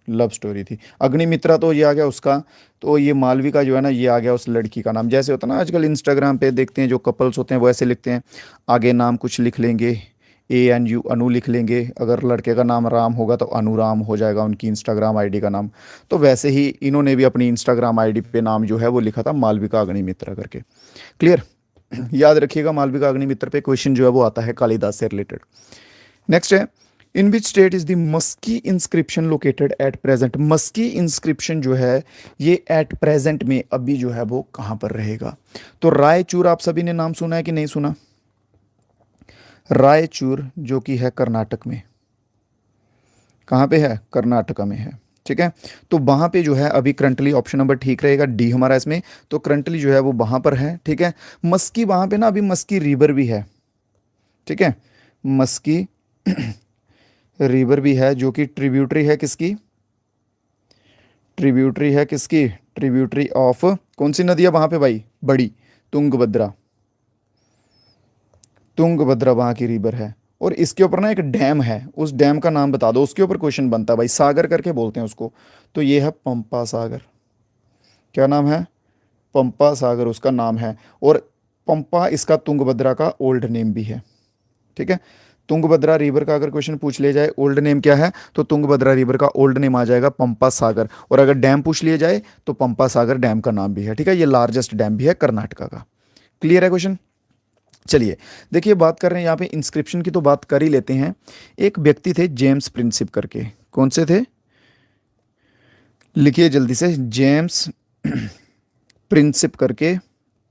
लव स्टोरी थी। अग्निमित्रा तो ये आ गया उसका, तो ये मालविका जो है ना, ये आ गया उस लड़की का नाम। जैसे होता है ना आजकल इंस्टाग्राम पे देखते हैं जो कपल्स होते हैं वो ऐसे लिखते हैं, आगे नाम कुछ लिख लेंगे, ANU, अनु लिख लेंगे। अगर लड़के का नाम राम होगा तो अनुराम हो जाएगा उनकी इंस्टाग्राम आईडी का नाम। तो वैसे ही इन्होंने भी अपनी इंस्टाग्राम आईडी पे नाम जो है वो लिखा था मालविका अग्निमित्रा करके। क्लियर? याद रखिएगा, मालविका अग्निमित्र पे क्वेश्चन जो है वो आता है कालिदास से रिलेटेड। नेक्स्ट है, in which state is the Maski inscription located at present. Maski inscription जो है ये एट प्रेजेंट में अभी जो है वो कहाँ पर रहेगा? तो रायचूर, आप सभी ने नाम सुना है कि नहीं सुना? रायचूर जो कि है कर्नाटक में। कहाँ पे है? कर्नाटका में है। ठीक है, तो वहाँ पे जो है अभी करंटली ऑप्शन नंबर ठीक रहेगा डी हमारा इसमें। तो करंटली जो है वो वहाँ पर है। ठीक है, मस्की वहाँ पे ना अभी मस्की रिवर भी है। ठीक है, मस्की रिवर भी है जो कि ट्रिब्यूटरी है किसकी? ट्रिब्यूटरी है किसकी? ट्रिब्यूटरी ऑफ कौन सी नदी है वहाँ पे भाई? बड़ी तुंगभद्रा। तुंगभद्रा वहाँ की रिवर है। और इसके ऊपर ना एक डैम है, उस डैम का नाम बता दो, उसके ऊपर क्वेश्चन बनता है भाई। सागर करके बोलते हैं उसको। तो ये है पंपा सागर। क्या नाम है? पंपा सागर उसका नाम है। और पंपा इसका तुंगभद्रा का ओल्ड नेम भी है। ठीक है, तुंगभद्रा रिवर का अगर क्वेश्चन पूछ लिया जाए ओल्ड नेम क्या है, तो तुंगभद्रा रिवर का ओल्ड नेम आ जाएगा पंपा सागर। और अगर डैम पूछ लिया जाए तो पंपा सागर डैम का नाम भी है। ठीक है, ये लार्जेस्ट डैम भी है कर्नाटका का। क्लियर है क्वेश्चन? चलिए देखिए, बात कर रहे हैं यहाँ पे इंस्क्रिप्शन की, तो बात कर ही लेते हैं। एक व्यक्ति थे जेम्स प्रिंसिप करके। कौन से थे? लिखिए जल्दी से, जेम्स प्रिंसिप करके।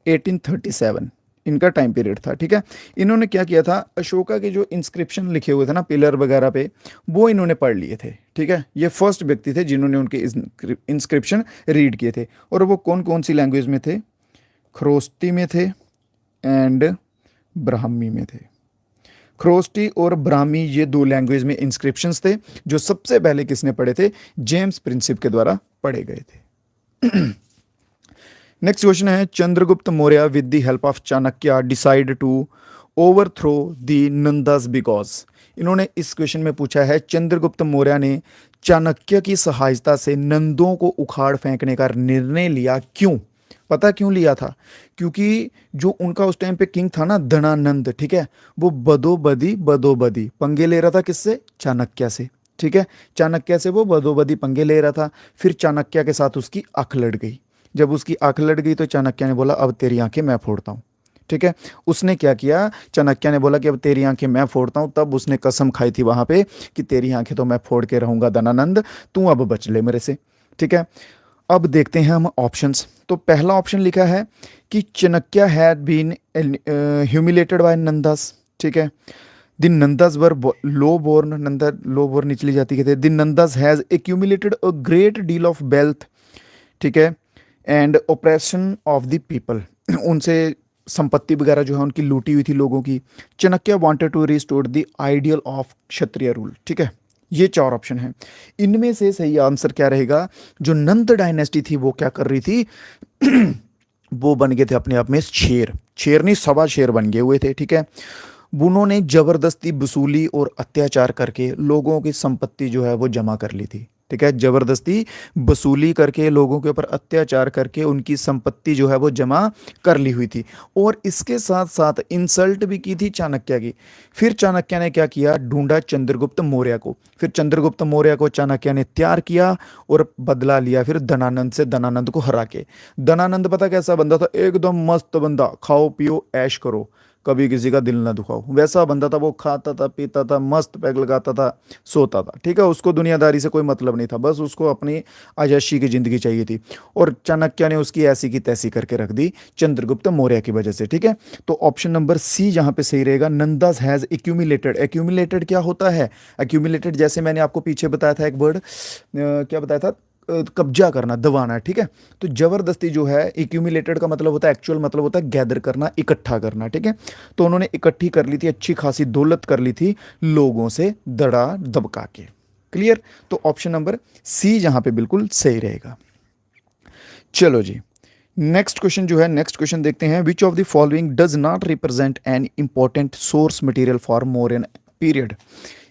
1837 इनका टाइम पीरियड था, ठीक है। इन्होंने क्या किया था, अशोका के जो इंस्क्रिप्शन लिखे हुए थे ना पिलर वगैरह पे, वो इन्होंने पढ़ लिए थे, ठीक है। ये फर्स्ट व्यक्ति थे जिन्होंने उनके इंस्क्रिप्शन रीड किए थे। और वो कौन कौन सी लैंग्वेज में थे, खरोस्ती में थे एंड ब्राह्मी में थे। खरोस्टी और ब्राह्मी ये दो लैंग्वेज में इंस्क्रिप्शंस थे जो सबसे पहले किसने पढ़े थे, जेम्स प्रिंसिप के द्वारा पढ़े गए थे। नेक्स्ट क्वेश्चन है, Chandragupta Maurya with the help of Chanakya decide to overthrow the Nandas because. इन्होंने इस क्वेश्चन में पूछा है, चंद्रगुप्त मौर्य ने चाणक्य की सहायता से नंदों को उखाड़ फेंकने का निर्णय लिया, क्यों? पता क्यों लिया था? क्योंकि जो उनका उस टाइम पे किंग था ना धनानंद, ठीक है, वो बदोबदी पंगे ले रहा था, किससे? चाणक्य से, ठीक है। चाणक्य से वो बदोबदी पंगे ले रहा था। फिर चाणक्य के साथ उसकी आंख लड़ गई। जब उसकी आंख लड़ गई तो चाणक्य ने बोला अब तेरी आंखें मैं फोड़ता हूँ, ठीक है। उसने क्या किया, चाणक्य ने बोला कि अब तेरी आंखें मैं फोड़ता हूँ, तब उसने कसम खाई थी वहां पे कि तेरी आंखें तो मैं फोड़ के रहूंगा धनानंद, तू अब बच ले मेरे से, ठीक है। अब देखते हैं हम ऑप्शंस। तो पहला ऑप्शन लिखा है कि Chanakya had been humiliated by Nandas, ठीक है। The Nandas were low born, Nanda low born निचली जाति के थे। The Nandas has accumulated a great deal of wealth, ठीक है, and oppression of the people, उनसे संपत्ति वगैरह जो है उनकी लूटी हुई थी लोगों की। Chanakya wanted to restore the ideal of Kshatriya rule, ठीक है। ये चार ऑप्शन हैं। इनमें से सही आंसर क्या रहेगा? जो नंद डायनेस्टी थी वो क्या कर रही थी वो बन गए थे अपने आप में शेर, शेर नहीं सवा शेर बन गए हुए थे, ठीक है। उन्होंने जबरदस्ती वसूली और अत्याचार करके लोगों की संपत्ति जो है वो जमा कर ली थी, ठीक है। जबरदस्ती वसूली करके लोगों के ऊपर अत्याचार करके उनकी संपत्ति जो है वो जमा कर ली हुई थी। और इसके साथ साथ इंसल्ट भी की थी चाणक्य की। फिर चाणक्य ने क्या किया, ढूंढा चंद्रगुप्त मौर्य को। फिर चंद्रगुप्त मौर्य को चाणक्य ने तैयार किया और बदला लिया फिर धनानंद से, धनानंद को हरा के। धनानंद पता कैसा बंदा था? एकदम मस्त बंदा, खाओ पियो ऐश करो, कभी किसी का दिल ना दुखाओ, वैसा बंदा था। वो खाता था, पीता था, मस्त पैग लगाता था, सोता था, ठीक है। उसको दुनियादारी से कोई मतलब नहीं था, बस उसको अपनी आयशी की जिंदगी चाहिए थी। और चाणक्य ने उसकी ऐसी की तैसी करके रख दी चंद्रगुप्त मौर्य की वजह से, ठीक है। तो ऑप्शन नंबर सी जहां पे सही रहेगा, नंदास हैज एक्यूमुलेटेड। एक्यूमुलेटेड क्या होता है? एक्यूमुलेटेड जैसे मैंने आपको पीछे बताया था, एक वर्ड क्या बताया था, कब्जा करना, दबाना, ठीक है। तो जबरदस्ती जो है, एक्यूमुलेटेड का मतलब होता है, एक्चुअल मतलब होता है गैदर करना, इकट्ठा करना, ठीक है। तो उन्होंने इकट्ठी कर ली थी, अच्छी खासी दौलत कर ली थी लोगों से दड़ा दबका के। क्लियर? तो ऑप्शन नंबर सी जहां पे बिल्कुल सही रहेगा। चलो जी, नेक्स्ट क्वेश्चन जो है, नेक्स्ट क्वेश्चन देखते हैं। Which of the following does not represent an important source material for Mauryan period.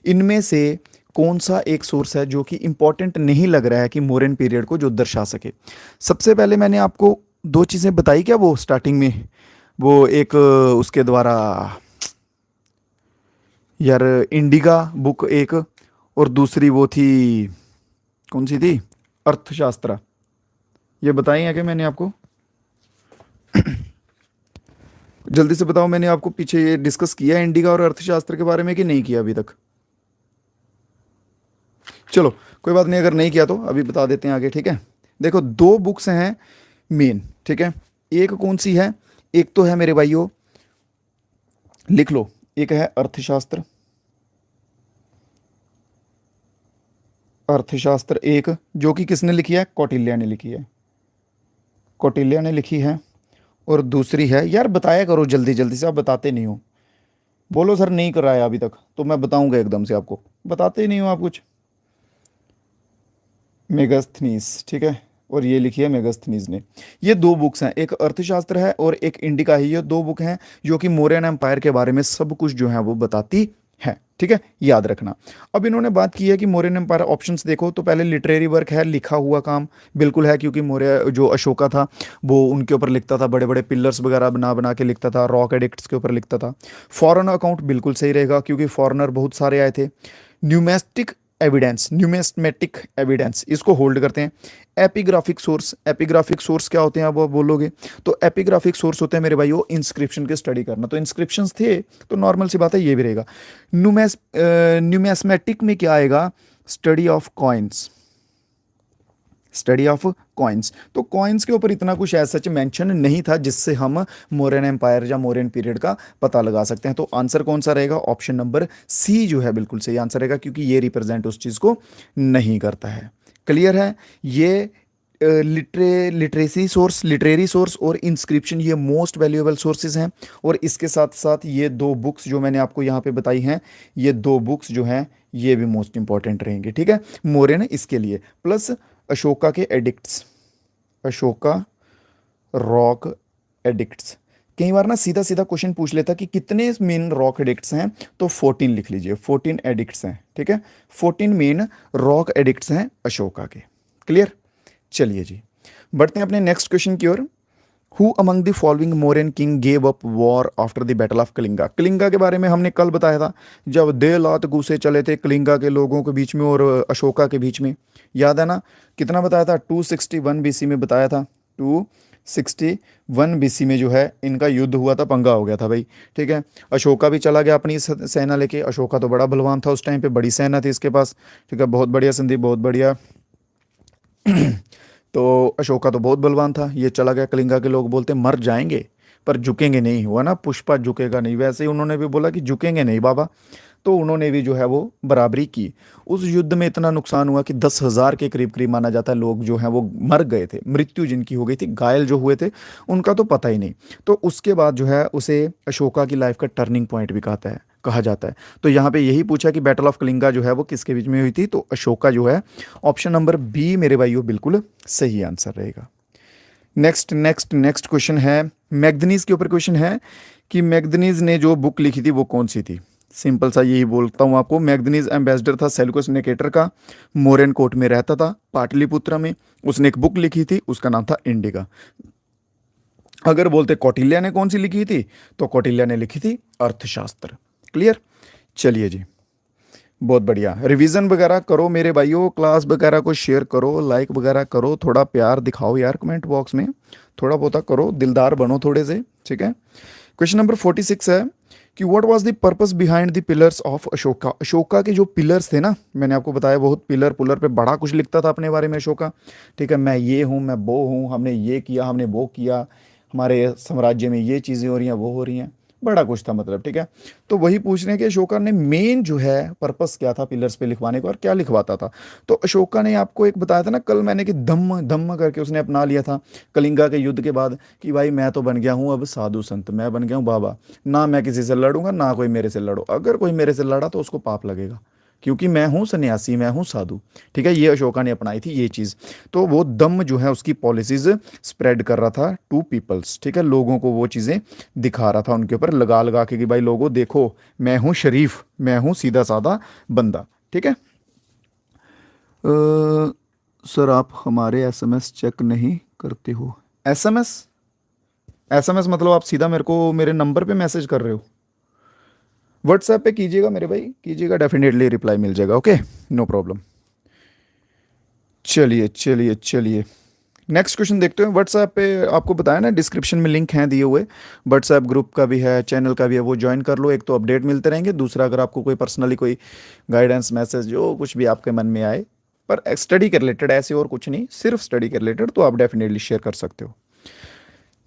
इनमें से कौन सा एक सोर्स है जो कि इंपॉर्टेंट नहीं लग रहा है कि मौर्यन पीरियड को जो दर्शा सके? सबसे पहले मैंने आपको दो चीज़ें बताई क्या, वो स्टार्टिंग में, वो एक उसके द्वारा यार इंडिका बुक एक, और दूसरी वो थी, कौन सी थी, अर्थशास्त्र। ये बताई है क्या मैंने आपको? जल्दी से बताओ, मैंने आपको पीछे ये डिस्कस किया इंडिका और अर्थशास्त्र के बारे में कि नहीं किया अभी तक? चलो कोई बात नहीं, अगर नहीं किया तो अभी बता देते हैं आगे, ठीक है। देखो दो बुक्स हैं मेन, ठीक है। एक कौन सी है? एक तो है मेरे भाइयों, लिख लो, एक है अर्थशास्त्र, अर्थशास्त्र एक, जो कि किसने लिखी है? कौटिल्य ने लिखी है, कौटिल्य ने लिखी है। और दूसरी है, यार बताया करो जल्दी जल्दी से, आप बताते नहीं हो। बोलो सर नहीं कराया अभी तक, तो मैं बताऊंगा एकदम से, आपको बताते ही नहीं हो आप कुछ। मेगास्थनीज, ठीक है, और ये लिखी है मेगास्थनीज ने। ये दो बुक्स हैं, एक अर्थशास्त्र है और एक इंडिका है। ये दो बुक हैं जो कि मौर्यन एम्पायर के बारे में सब कुछ जो है वो बताती है, ठीक है, याद रखना। अब इन्होंने बात की है कि मौर्यन एम्पायर, ऑप्शंस देखो तो पहले लिटरेरी वर्क है, लिखा हुआ काम बिल्कुल है, क्योंकि मौर्य जो अशोका था वो उनके ऊपर लिखता था, बड़े बड़े पिलर्स वगैरह बना बना के लिखता था, रॉक एडिक्ट्स के ऊपर लिखता था। फॉरेन अकाउंट बिल्कुल सही रहेगा, क्योंकि फॉरेनर बहुत सारे आए थे। न्यूमेस्टिक एविडेंस, न्यूमेस्मेटिक एविडेंस, इसको होल्ड करते हैं। एपिग्राफिक सोर्स, एपिग्राफिक सोर्स क्या होते हैं वो बोलोगे? तो एपिग्राफिक सोर्स होते हैं मेरे भाई वो इंस्क्रिप्शन के स्टडी करना। तो इंस्क्रिप्शंस थे तो नॉर्मल सी बात है, ये भी रहेगा। न्यूमेस्मेटिक में क्या आएगा? Study of coins, study of coins. तो कॉइन्स के ऊपर इतना कुछ ऐसा सच मेंशन नहीं था जिससे हम मौर्यन एम्पायर या मौर्यन पीरियड का पता लगा सकते हैं। तो आंसर कौन सा रहेगा? ऑप्शन नंबर सी जो है बिल्कुल सही आंसर रहेगा, क्योंकि ये रिप्रेजेंट उस चीज़ को नहीं करता है। क्लियर है? ये लिटरेरी सोर्स और इंस्क्रिप्शन ये मोस्ट वैल्यूएबल सोर्सेज हैं। और इसके साथ साथ ये दो बुक्स जो मैंने आपको यहाँ पे बताई हैं, ये दो बुक्स जो हैं ये भी मोस्ट इंपॉर्टेंट रहेंगे। ठीक है, मौर्यन इसके लिए, प्लस अशोका के एडिक्ट्स, अशोका रॉक एडिक्ट्स। कई बार ना सीधा सीधा क्वेश्चन पूछ लेता कि कितने मेन रॉक एडिक्ट्स हैं, तो 14 लिख लीजिए, 14 एडिक्ट्स हैं। ठीक है, 14 मेन रॉक एडिक्ट्स हैं अशोका के। क्लियर? चलिए जी, बढ़ते हैं अपने नेक्स्ट क्वेश्चन की ओर। Who among the following Mauryan king gave up war after the battle of Kalinga? Kalinga के बारे में हमने कल बताया था, जब देर रात घुसे चले थे कलिंगा के लोगों के बीच में और अशोका के बीच में। याद है ना? कितना बताया था? 261 बीसी में बताया था। 261 बीसी में जो है इनका युद्ध हुआ था, पंगा हो गया था भाई। ठीक है, अशोका भी चला गया अपनी सेना लेके। अशोका तो बड़ा बलवान था उस टाइम पे, बड़ी सेना थी इसके पास। ठीक है, बहुत बढ़िया संदीप, बहुत बढ़िया। तो अशोका तो बहुत बलवान था, ये चला गया। कलिंगा के लोग बोलते मर जाएंगे पर झुकेंगे नहीं। हुआ ना, पुष्पा झुकेगा नहीं, वैसे ही उन्होंने भी बोला कि झुकेंगे नहीं बाबा। तो उन्होंने भी जो है वो बराबरी की। उस युद्ध में इतना नुकसान हुआ कि 10,000 के करीब करीब माना जाता है लोग जो हैं वो मर गए थे, मृत्यु जिनकी हो गई थी, घायल जो हुए थे उनका तो पता ही नहीं। तो उसके बाद जो है उसे अशोका की लाइफ का टर्निंग पॉइंट भी कहा जाता है। तो यहाँ पे यही पूछा कि बैटल ऑफ कलिंगा जो है वो किसके बीच में हुई थी, तो अशोका जो है। ऑप्शन नंबर बी मेरे भाइयों बिल्कुल सही आंसर रहेगा। नेक्स्ट नेक्स्ट नेक्स्ट क्वेश्चन है, मैग्दनीज के ऊपर क्वेश्चन है कि मैग्दनीज ने जो बुक लिखी थी वो कौन सी थी? सिंपल सा यही बोलता हूँ आपको, मैग्दनीज एम्बेसडर था सेल्यूकस निकेटर का, मोरेन कोर्ट में रहता था पाटलिपुत्रा में। उसने एक बुक लिखी थी, उसका नाम था इंडिका। अगर बोलते कौटिल्य ने कौन सी लिखी थी, तो कौटिल्य ने लिखी थी अर्थशास्त्र। क्लियर? चलिए जी, बहुत बढ़िया। रिवीजन वगैरह करो मेरे भाइयों, क्लास वगैरह को शेयर करो, लाइक वगैरह करो, थोड़ा प्यार दिखाओ यार कमेंट बॉक्स में, थोड़ा बहुत करो, दिलदार बनो थोड़े से। ठीक है, क्वेश्चन नंबर 46 है कि what was the purpose behind the pillars of Ashoka? Ashoka के जो पिलर्स थे ना, मैंने आपको बताया बहुत पिलर पुलर पे बड़ा कुछ लिखता था अपने बारे में अशोका। ठीक है, मैं ये हूँ, मैं वो हूँ, हमने ये किया, हमने वो किया, हमारे साम्राज्य में ये चीज़ें हो रही हैं, वो हो रही हैं, बड़ा कुछ था मतलब। ठीक है, तो वही पूछ रहे हैं कि अशोका ने मेन जो है पर्पस क्या था पिलर्स पे लिखवाने का और क्या लिखवाता था। तो अशोका ने आपको एक बताया था ना कल मैंने कि धम्म धम्म करके उसने अपना लिया था कलिंगा के युद्ध के बाद कि भाई मैं तो बन गया हूँ अब साधु संत, मैं बन गया हूँ बाबा, ना मैं किसी से लड़ूंगा ना कोई मेरे से लड़ो, अगर कोई मेरे से लड़ा तो उसको पाप लगेगा, क्योंकि मैं हूँ सन्यासी, मैं हूँ साधु। ठीक है, ये अशोका ने अपनाई थी ये चीज़। तो वो दम जो है उसकी पॉलिसीज स्प्रेड कर रहा था टू पीपल्स। ठीक है, लोगों को वो चीज़ें दिखा रहा था उनके ऊपर लगा लगा के कि भाई लोगों देखो मैं हूँ शरीफ, मैं हूँ सीधा साधा बंदा। ठीक है, सर आप हमारे एसएमएस चेक नहीं करते हो? एसएमएस? एसएमएस मतलब आप सीधा मेरे को मेरे नंबर पे मैसेज कर रहे हो? व्हाट्सएप पे कीजिएगा मेरे भाई, कीजिएगा, डेफिनेटली रिप्लाई मिल जाएगा। Okay, no problem. चलिए चलिए चलिए, नेक्स्ट क्वेश्चन देखते हैं। व्हाट्सएप पे आपको बताया ना डिस्क्रिप्शन में लिंक हैं दिए हुए, व्हाट्सएप ग्रुप का भी है, चैनल का भी है, वो ज्वाइन कर लो। एक तो अपडेट मिलते रहेंगे, दूसरा अगर आपको कोई पर्सनली कोई गाइडेंस मैसेज जो कुछ भी आपके मन में आए, पर स्टडी के रिलेटेड, ऐसे और कुछ नहीं, सिर्फ स्टडी के रिलेटेड, तो आप डेफिनेटली शेयर कर सकते हो।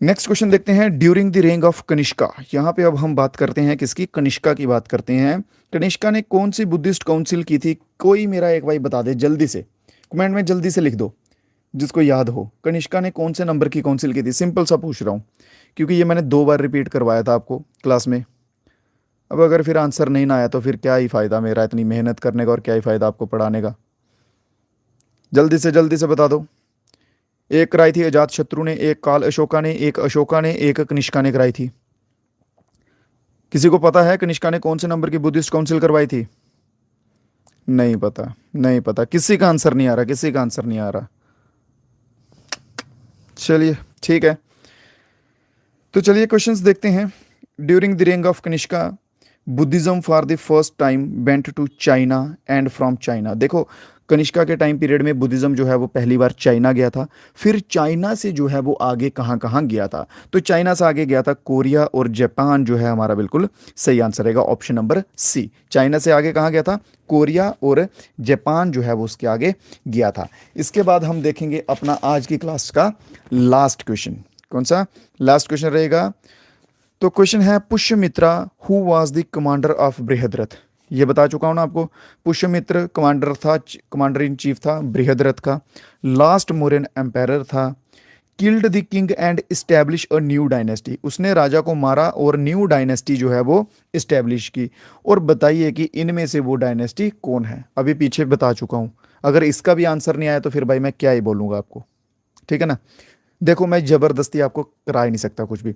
नेक्स्ट क्वेश्चन देखते हैं, ड्यूरिंग द रेंग ऑफ कनिष्का। यहाँ पे अब हम बात करते हैं किसकी? कनिष्का की बात करते हैं। कनिष्का ने कौन सी बुद्धिस्ट काउंसिल की थी? कोई मेरा एक भाई बता दे जल्दी से, कमेंट में जल्दी से लिख दो जिसको याद हो। कनिष्का ने कौन से नंबर की काउंसिल की थी? सिंपल सा पूछ रहा हूँ, क्योंकि ये मैंने 2 बार रिपीट करवाया था आपको क्लास में। अब अगर फिर आंसर नहीं ना आया तो फिर क्या ही फ़ायदा मेरा इतनी मेहनत करने का, और क्या ही फ़ायदा आपको पढ़ाने का। जल्दी से बता दो। एक कराई थी अजात शत्रु ने, एक काल अशोका ने, एक अशोका ने, एक कनिष्का ने कराई थी। किसी को पता है कनिष्का ने कौन से नंबर की बुद्धिस्ट काउंसिल करवाई थी? नहीं पता, नहीं पता, किसी का आंसर नहीं आ रहा, किसी का आंसर नहीं आ रहा। चलिए ठीक है, तो चलिए क्वेश्चंस देखते हैं। ड्यूरिंग द रेंग of Kanishka Buddhism for the first time went to China and from China. देखो कनिष्का के टाइम पीरियड में बुद्धिज़्म जो है वो पहली बार चाइना गया था। फिर चाइना से जो है वो आगे कहाँ कहाँ गया था, तो चाइना से आगे गया था कोरिया और जापान जो है हमारा बिल्कुल सही आंसर रहेगा ऑप्शन नंबर सी। चाइना से आगे कहाँ गया था, कोरिया और जापान जो है वो उसके आगे गया था। इसके बाद हम देखेंगे अपना आज की क्लास का लास्ट क्वेश्चन। कौन सा लास्ट क्वेश्चन रहेगा, तो क्वेश्चन है Pushyamitra who was the commander of Brihadratha. ये बता चुका हूं ना आपको, पुष्यमित्र कमांडर था, कमांडर इन चीफ था बृहद्रथ का। लास्ट मौर्यन एम्पायर था। Killed the king and establish a new dynasty, उसने राजा को मारा और न्यू डायनेस्टी जो है वो इस्टेब्लिश की। और बताइए कि इनमें से वो डायनेस्टी कौन है, अभी पीछे बता चुका हूं। अगर इसका भी आंसर नहीं आया तो फिर भाई मैं क्या ही बोलूँगा आपको, ठीक है ना। देखो मैं ज़बरदस्ती आपको करा ही नहीं सकता कुछ भी।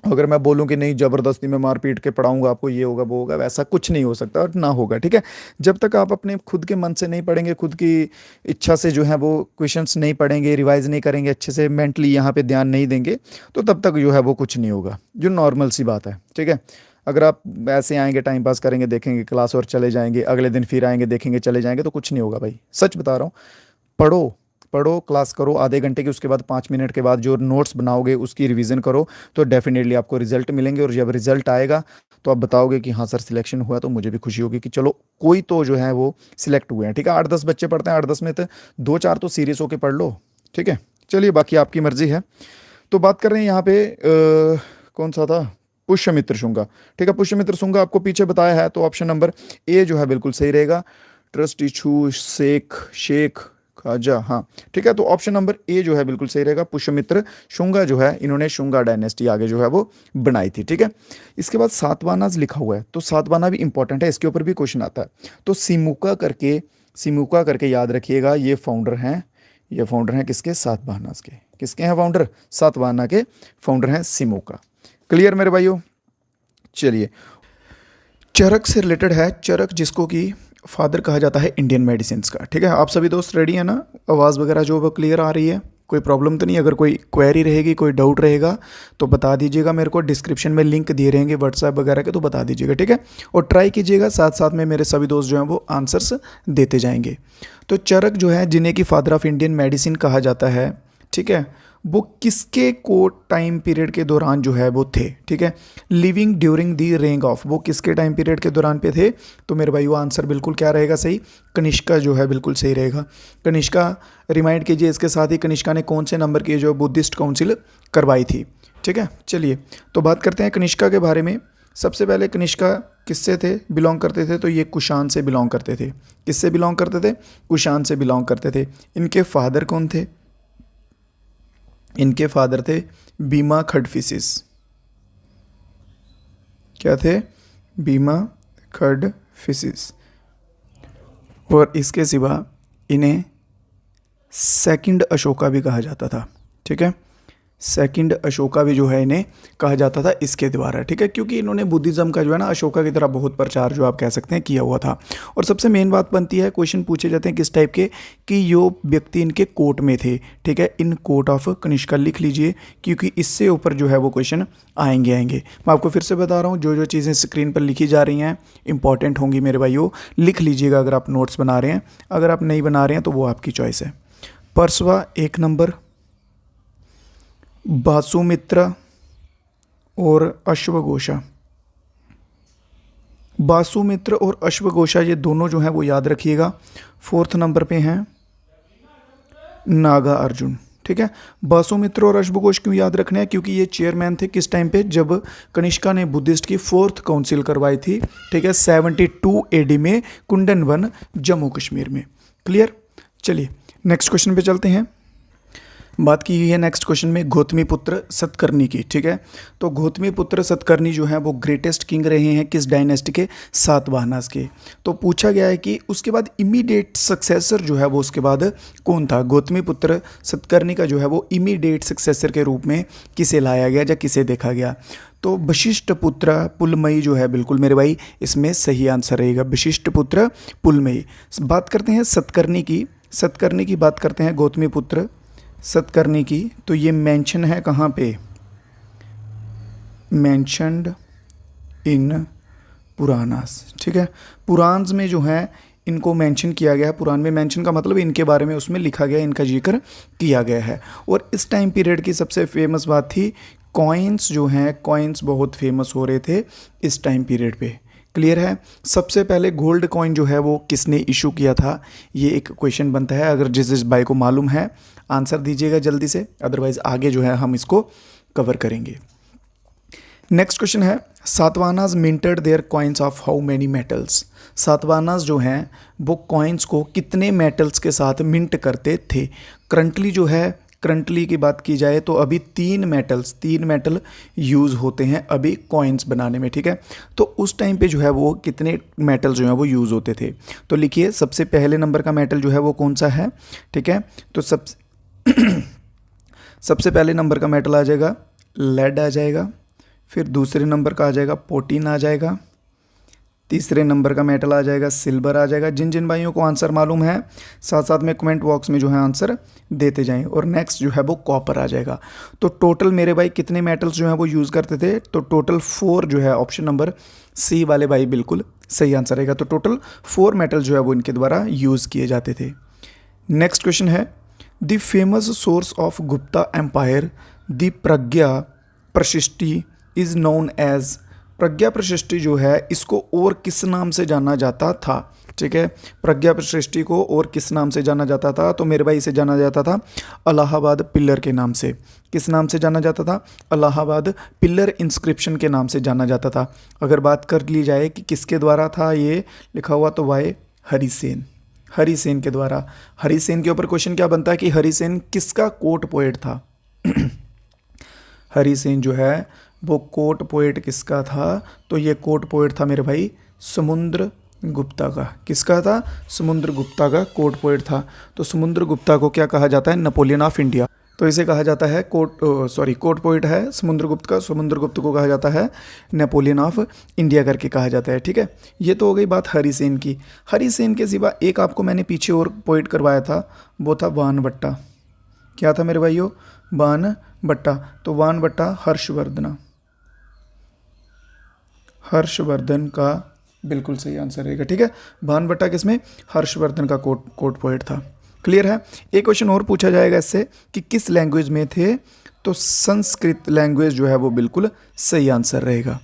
अगर मैं बोलूं कि नहीं ज़बरदस्ती में मार पीट के पढ़ाऊंगा आपको, ये होगा वो होगा, वैसा कुछ नहीं हो सकता और ना होगा, ठीक है। जब तक आप अपने खुद के मन से नहीं पढ़ेंगे, खुद की इच्छा से जो है वो क्वेश्चंस नहीं पढ़ेंगे, रिवाइज नहीं करेंगे, अच्छे से मेंटली यहाँ पे ध्यान नहीं देंगे, तो तब तक जो है वो कुछ नहीं होगा, जो नॉर्मल सी बात है, ठीक है। अगर आप ऐसे आएंगे, टाइम पास करेंगे, देखेंगे क्लास और चले जाएंगे, अगले दिन फिर आएंगे, देखेंगे, चले जाएंगे, तो कुछ नहीं होगा भाई, सच बता रहा हूँ। पढ़ो पढ़ो, क्लास करो आधे घंटे की, उसके बाद 5 मिनट के बाद जो नोट्स बनाओगे उसकी रिवीजन करो, तो डेफिनेटली आपको रिजल्ट मिलेंगे। और जब रिजल्ट आएगा तो आप बताओगे कि हाँ सर सिलेक्शन हुआ, तो मुझे भी खुशी होगी कि चलो कोई तो जो है वो सिलेक्ट हुए हैं, ठीक है। 8-10 बच्चे पढ़ते हैं, 8-10 में तो 2-4 तो सीरियस होकर पढ़ लो, ठीक है। चलिए बाकी आपकी मर्जी है। तो बात कर रहे हैं यहाँ पे कौन सा था, पुष्यमित्र शुंगा, ठीक है। पुष्यमित्र शुंगा आपको पीछे बताया है, तो ऑप्शन नंबर ए जो है बिल्कुल सही रहेगा। ट्रस्ट इशू शेख खाजा, हाँ ठीक है। तो ऑप्शन नंबर ए जो है बिल्कुल सही रहेगा। पुष्यमित्र शुंगा जो है, इन्होंने शुंगा डायनेस्टी आगे जो है वो बनाई थी, ठीक है। इसके बाद सातवाहनाज लिखा हुआ है, तो सातवाहना भी इंपॉर्टेंट है, इसके ऊपर भी क्वेश्चन आता है। तो सिमुका करके याद रखिएगा, ये फाउंडर हैं किसके, सातवाहनाज के। किसके हैं फाउंडर, सातवाहना के फाउंडर हैं सिमुका। क्लियर मेरे भाइयों। चलिए चरक से रिलेटेड है, चरक जिसको कि फादर कहा जाता है इंडियन मेडिसिन का, ठीक है। आप सभी दोस्त रेडी है ना, आवाज़ वगैरह जो वो क्लियर आ रही है, कोई प्रॉब्लम तो नहीं। अगर कोई क्वेरी रहेगी, कोई डाउट रहेगा तो बता दीजिएगा मेरे को, डिस्क्रिप्शन में लिंक दिए रहेंगे व्हाट्सएप वगैरह के, तो बता दीजिएगा, ठीक है। और ट्राई कीजिएगा, साथ साथ में मेरे सभी दोस्त जो हैं वो आंसर्स देते जाएंगे। तो चरक जो है, जिन्हें कि फादर ऑफ इंडियन मेडिसिन कहा जाता है, ठीक है, वो किसके को टाइम पीरियड के दौरान जो है वो थे, ठीक है। लिविंग ड्यूरिंग दी रेंग ऑफ, वो किसके टाइम पीरियड के दौरान पे थे, तो मेरे भाई वो आंसर बिल्कुल क्या रहेगा सही, कनिष्का जो है बिल्कुल सही रहेगा। कनिष्का, रिमाइंड कीजिए इसके साथ ही, कनिष्का ने कौन से नंबर की जो बुद्धिस्ट काउंसिल करवाई थी, ठीक है। चलिए तो बात करते हैं कनिष्का के बारे में। सबसे पहले कनिष्का किससे थे, बिलोंग करते थे, तो ये कुषाण से बिलोंग करते थे। किससे बिलोंग करते थे, कुषाण से बिलोंग करते थे। इनके फादर कौन थे, इनके फादर थे बीमा खडफिसिस। क्या थे, बीमा खडफिसिस। और इसके सिवा इन्हें सेकंड अशोका भी कहा जाता था, ठीक है। सेकंड अशोका भी जो है इन्हें कहा जाता था इसके द्वारा, ठीक है, क्योंकि इन्होंने बुद्धिज़्म का जो है ना अशोका की तरह बहुत प्रचार जो आप कह सकते हैं किया हुआ था। और सबसे मेन बात बनती है, क्वेश्चन पूछे जाते हैं किस टाइप के, कि यो व्यक्ति इनके कोर्ट में थे, ठीक है। इन कोर्ट ऑफ कनिष्का लिख लीजिए, क्योंकि इससे ऊपर जो है वो क्वेश्चन आएंगे। मैं आपको फिर से बता रहा हूँ, जो चीज़ें स्क्रीन पर लिखी जा रही हैं इंपॉर्टेंट होंगी मेरे भाइयों, लिख लीजिएगा अगर आप नोट्स बना रहे हैं। अगर आप नहीं बना रहे हैं तो वो आपकी चॉइस है। परसवा 1 नंबर, बासुमित्रा और अश्वघोषा। बासुमित्र और अश्वघोषा ये दोनों जो हैं वो याद रखिएगा। 4th नंबर पे हैं नागा अर्जुन, ठीक है। बासुमित्र और अश्वघोष क्यों याद रखने हैं, क्योंकि ये चेयरमैन थे किस टाइम पे, जब कनिष्का ने बुद्धिस्ट की 4th काउंसिल करवाई थी, ठीक है, 72 AD में कुंडन वन जम्मू कश्मीर में। क्लियर। चलिए नेक्स्ट क्वेश्चन पे चलते हैं। बात की है नेक्स्ट क्वेश्चन में गौतमीपुत्र सतकर्णी की, ठीक है। तो गौतमीपुत्र सतकर्णी जो है वो ग्रेटेस्ट किंग रहे हैं किस डायनेस्टी के, सातवाहनास के। तो पूछा गया है कि उसके बाद इमीडिएट सक्सेसर जो है वो उसके बाद कौन था। गौतमीपुत्र सतकर्णी का जो है वो इमीडिएट सक्सेसर के रूप में किसे लाया गया या किसे देखा गया, तो वशिष्ठ पुत्र पुलमयी जो है बिल्कुल मेरे भाई इसमें सही आंसर रहेगा, वशिष्ठ पुत्र पुलमयी। बात करते हैं सतकर्णी की बात करते हैं गौतमीपुत्र सतकर्णी की, तो ये मेंशन है कहाँ पे, मेंशनड इन पुराणास, ठीक है। पुराण्स में जो है इनको मेंशन किया गया है पुराण में। मेंशन का मतलब इनके बारे में उसमें लिखा गया, इनका जिक्र किया गया है। और इस टाइम पीरियड की सबसे फेमस बात थी कॉइन्स जो हैं, कॉइन्स बहुत फेमस हो रहे थे इस टाइम पीरियड पे। क्लियर है। सबसे पहले गोल्ड कॉइन जो है वो किसने इशू किया था, ये एक क्वेश्चन बनता है। अगर जिस भाई को मालूम है आंसर दीजिएगा जल्दी से, अदरवाइज आगे जो है हम इसको कवर करेंगे। नेक्स्ट क्वेश्चन है Satavahanas minted their coins of how many metals. Satavahanas जो हैं वो कॉइन्स को कितने मेटल्स के साथ मिंट करते थे। करंटली जो है, करंटली की बात की जाए तो अभी तीन मेटल यूज़ होते हैं अभी कॉइन्स बनाने में, ठीक है। तो उस टाइम पे जो है वो कितने मेटल जो है वो यूज़ होते थे। तो लिखिए सबसे पहले नंबर का मेटल जो है वो कौन सा है, ठीक है। तो सबसे पहले नंबर का मेटल आ जाएगा लेड आ जाएगा, फिर दूसरे नंबर का आ जाएगा प्रोटीन आ जाएगा, तीसरे नंबर का मेटल आ जाएगा सिल्वर आ जाएगा। जिन जिन भाइयों को आंसर मालूम है साथ साथ में कमेंट बॉक्स में जो है आंसर देते जाएं। और नेक्स्ट जो है वो कॉपर आ जाएगा। तो टोटल मेरे भाई कितने मेटल्स जो है वो यूज़ करते थे, तो टोटल 4 जो है, ऑप्शन नंबर सी वाले भाई बिल्कुल सही आंसर रहेगा। तो टोटल 4 मेटल जो है वो इनके द्वारा यूज़ किए जाते थे। नेक्स्ट क्वेश्चन है the famous source of Gupta empire the Prayaga Prashasti is known as. Prayaga Prashasti जो है इसको और किस नाम से जाना जाता था, ठीक है। प्रज्ञा प्रशिष्टि को और किस नाम से जाना जाता था, तो मेरे भाई इसे जाना जाता था इलाहाबाद पिलर के नाम से। किस नाम से जाना जाता था, इलाहाबाद पिलर इंस्क्रिप्शन के नाम से जाना जाता था। अगर बात कर ली जाए कि किसके द्वारा था ये लिखा हुआ, तो वाई हरिसेन, हरिसेन के द्वारा। हरिसेन के ऊपर क्वेश्चन क्या बनता है कि हरिसेन किसका कोर्ट पोएट था। हरिसेन जो है वो कोर्ट पोएट किसका था, तो ये कोर्ट पोएट था मेरे भाई समुद्र गुप्ता का। किसका था, समुद्र गुप्ता का कोर्ट पोएट था। तो समुद्र गुप्ता को क्या कहा जाता है, नेपोलियन ऑफ इंडिया। तो इसे कहा जाता है कोर्ट पोएट है समुद्रगुप्त का, समुद्रगुप्त को कहा जाता है नेपोलियन ऑफ इंडिया करके कहा जाता है, ठीक है। ये तो हो गई बात हरिसेन की। हरिसेन के सिवा एक आपको मैंने पीछे और पोएट करवाया था, वो था बाणभट्टा। क्या था मेरे भाइयों, बाणभट्टा। तो बाणभट्टा हर्षवर्धन का बिल्कुल सही आंसर रहेगा, ठीक है। बाणभट्टा किसमें, हर्षवर्धन का कोर्ट पोएट था। क्लियर है। एक क्वेश्चन और पूछा जाएगा इससे कि किस लैंग्वेज में थे, तो संस्कृत लैंग्वेज जो है वो बिल्कुल सही आंसर रहेगा।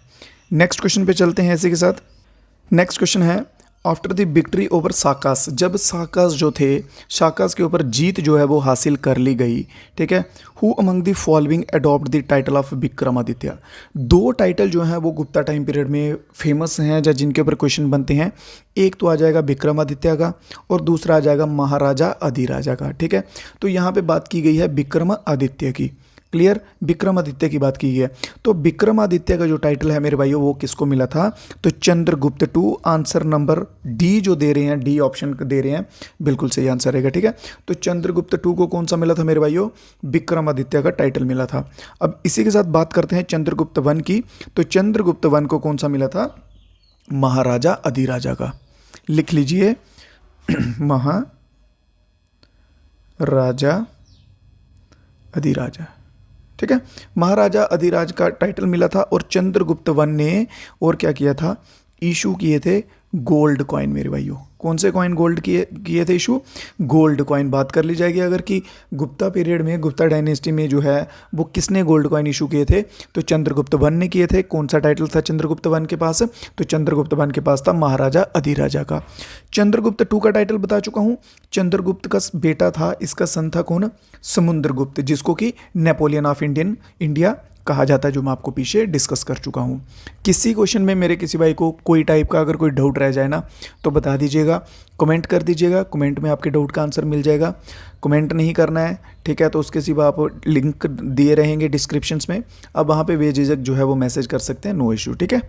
नेक्स्ट क्वेश्चन पे चलते हैं इसी के साथ। नेक्स्ट क्वेश्चन है आफ्टर द विक्ट्री ओवर साकास। जब साकास जो थे, साकास के ऊपर जीत जो है वो हासिल कर ली गई, ठीक है। Who among the following adopt the title of Vikramaditya. 2 title जो हैं वो गुप्ता टाइम पीरियड में फेमस हैं, या जिनके ऊपर क्वेश्चन बनते हैं। एक तो आ जाएगा विक्रमादित्य का और दूसरा आ जाएगा महाराजा अधिराजा का, ठीक है। तो यहाँ पे बात की गई है विक्रमादित्य की। क्लियर, विक्रमादित्य की बात की गई है। तो विक्रमादित्य का जो टाइटल है मेरे भाइयों वो किसको मिला था, तो Chandragupta two. Answer number D जो दे रहे हैं, डी ऑप्शन दे रहे हैं, बिल्कुल सही आंसर रहेगा, ठीक है। तो चंद्रगुप्त टू को कौन सा मिला था मेरे भाइयों, विक्रमादित्य का टाइटल मिला था। अब इसी के साथ बात करते हैं चंद्रगुप्त वन की। तो चंद्रगुप्त वन को कौन सा मिला था, महाराजा अधिराजा का। लिख लीजिए महाराजा अधिराजा, ठीक है। महाराजा अधिराज का टाइटल मिला था। और चंद्रगुप्त वन ने और क्या किया था, इशू किए थे गोल्ड कॉइन मेरे भाइयों। कौन से कॉइन गोल्ड किए थे इशू, गोल्ड कॉइन। बात कर ली जाएगी अगर कि गुप्ता पीरियड में, गुप्ता डायनेस्टी में जो है वो किसने गोल्ड कॉइन इशू किए थे, तो चंद्रगुप्त वन ने किए थे। कौन सा टाइटल था चंद्रगुप्त वन के पास, तो चंद्रगुप्त वन के पास था महाराजा अधिराजा का। चंद्रगुप्त टू का टाइटल बता चुका हूँ। चंद्रगुप्त का बेटा था, इसका सन था कौन, समुद्रगुप्त, जिसको कि नेपोलियन ऑफ इंडिया कहा जाता है, जो मैं आपको पीछे डिस्कस कर चुका हूँ। किसी क्वेश्चन में मेरे किसी भाई को कोई टाइप का अगर कोई डाउट रह जाए ना, तो बता दीजिएगा, कमेंट कर दीजिएगा। कमेंट में आपके डाउट का आंसर मिल जाएगा। कमेंट नहीं करना है, ठीक है, तो उसके सिवा आप लिंक दिए रहेंगे डिस्क्रिप्शंस में, अब वहाँ पे बेझिझक जो है वो मैसेज कर सकते हैं, नो इशू, ठीक है।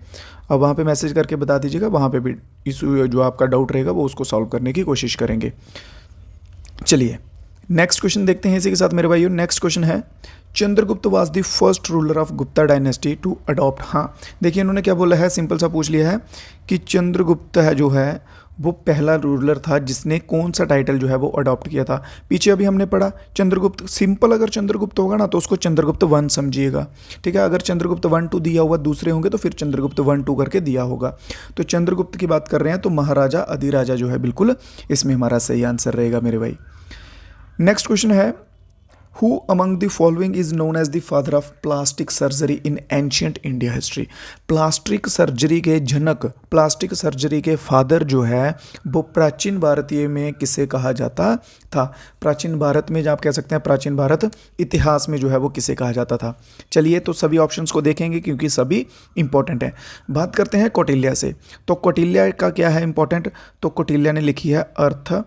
अब वहाँ पे मैसेज करके बता दीजिएगा, वहाँ पे भी इशू जो आपका डाउट रहेगा वो उसको सॉल्व करने की कोशिश करेंगे। चलिए नेक्स्ट क्वेश्चन देखते हैं इसी के साथ मेरे भाइयों। नेक्स्ट क्वेश्चन है Chandragupta was the first ruler of Gupta dynasty to adopt. हाँ देखिए इन्होंने क्या बोला है, सिंपल सा पूछ लिया है कि चंद्रगुप्त है जो है वो पहला रूलर था जिसने कौन सा टाइटल जो है वो अडॉप्ट किया था। पीछे अभी हमने पढ़ा चंद्रगुप्त, सिंपल अगर चंद्रगुप्त होगा ना तो उसको चंद्रगुप्त वन समझिएगा, ठीक है। अगर चंद्रगुप्त 1 2 दिया हुआ दूसरे होंगे तो फिर चंद्रगुप्त 1 2 करके दिया होगा। तो चंद्रगुप्त की बात कर रहे हैं तो महाराजा अधिराजा जो है बिल्कुल इसमें हमारा सही आंसर रहेगा मेरे भाई। नेक्स्ट क्वेश्चन है, who among the following is known as the father of plastic surgery in ancient India history. Plastic surgery के जनक, प्लास्टिक सर्जरी के फादर जो है वो प्राचीन भारतीय में किसे कहा जाता था। प्राचीन भारत में, जो आप कह सकते हैं प्राचीन भारत इतिहास में जो है वो किसे कहा जाता था। चलिए तो सभी ऑप्शंस को देखेंगे क्योंकि सभी इंपॉर्टेंट हैं। बात करते हैं कौटिल्य से, तो कौटिल्य का क्या है इंपॉर्टेंट, तो कौटिल्य ने लिखी है अर्थशास्त्र।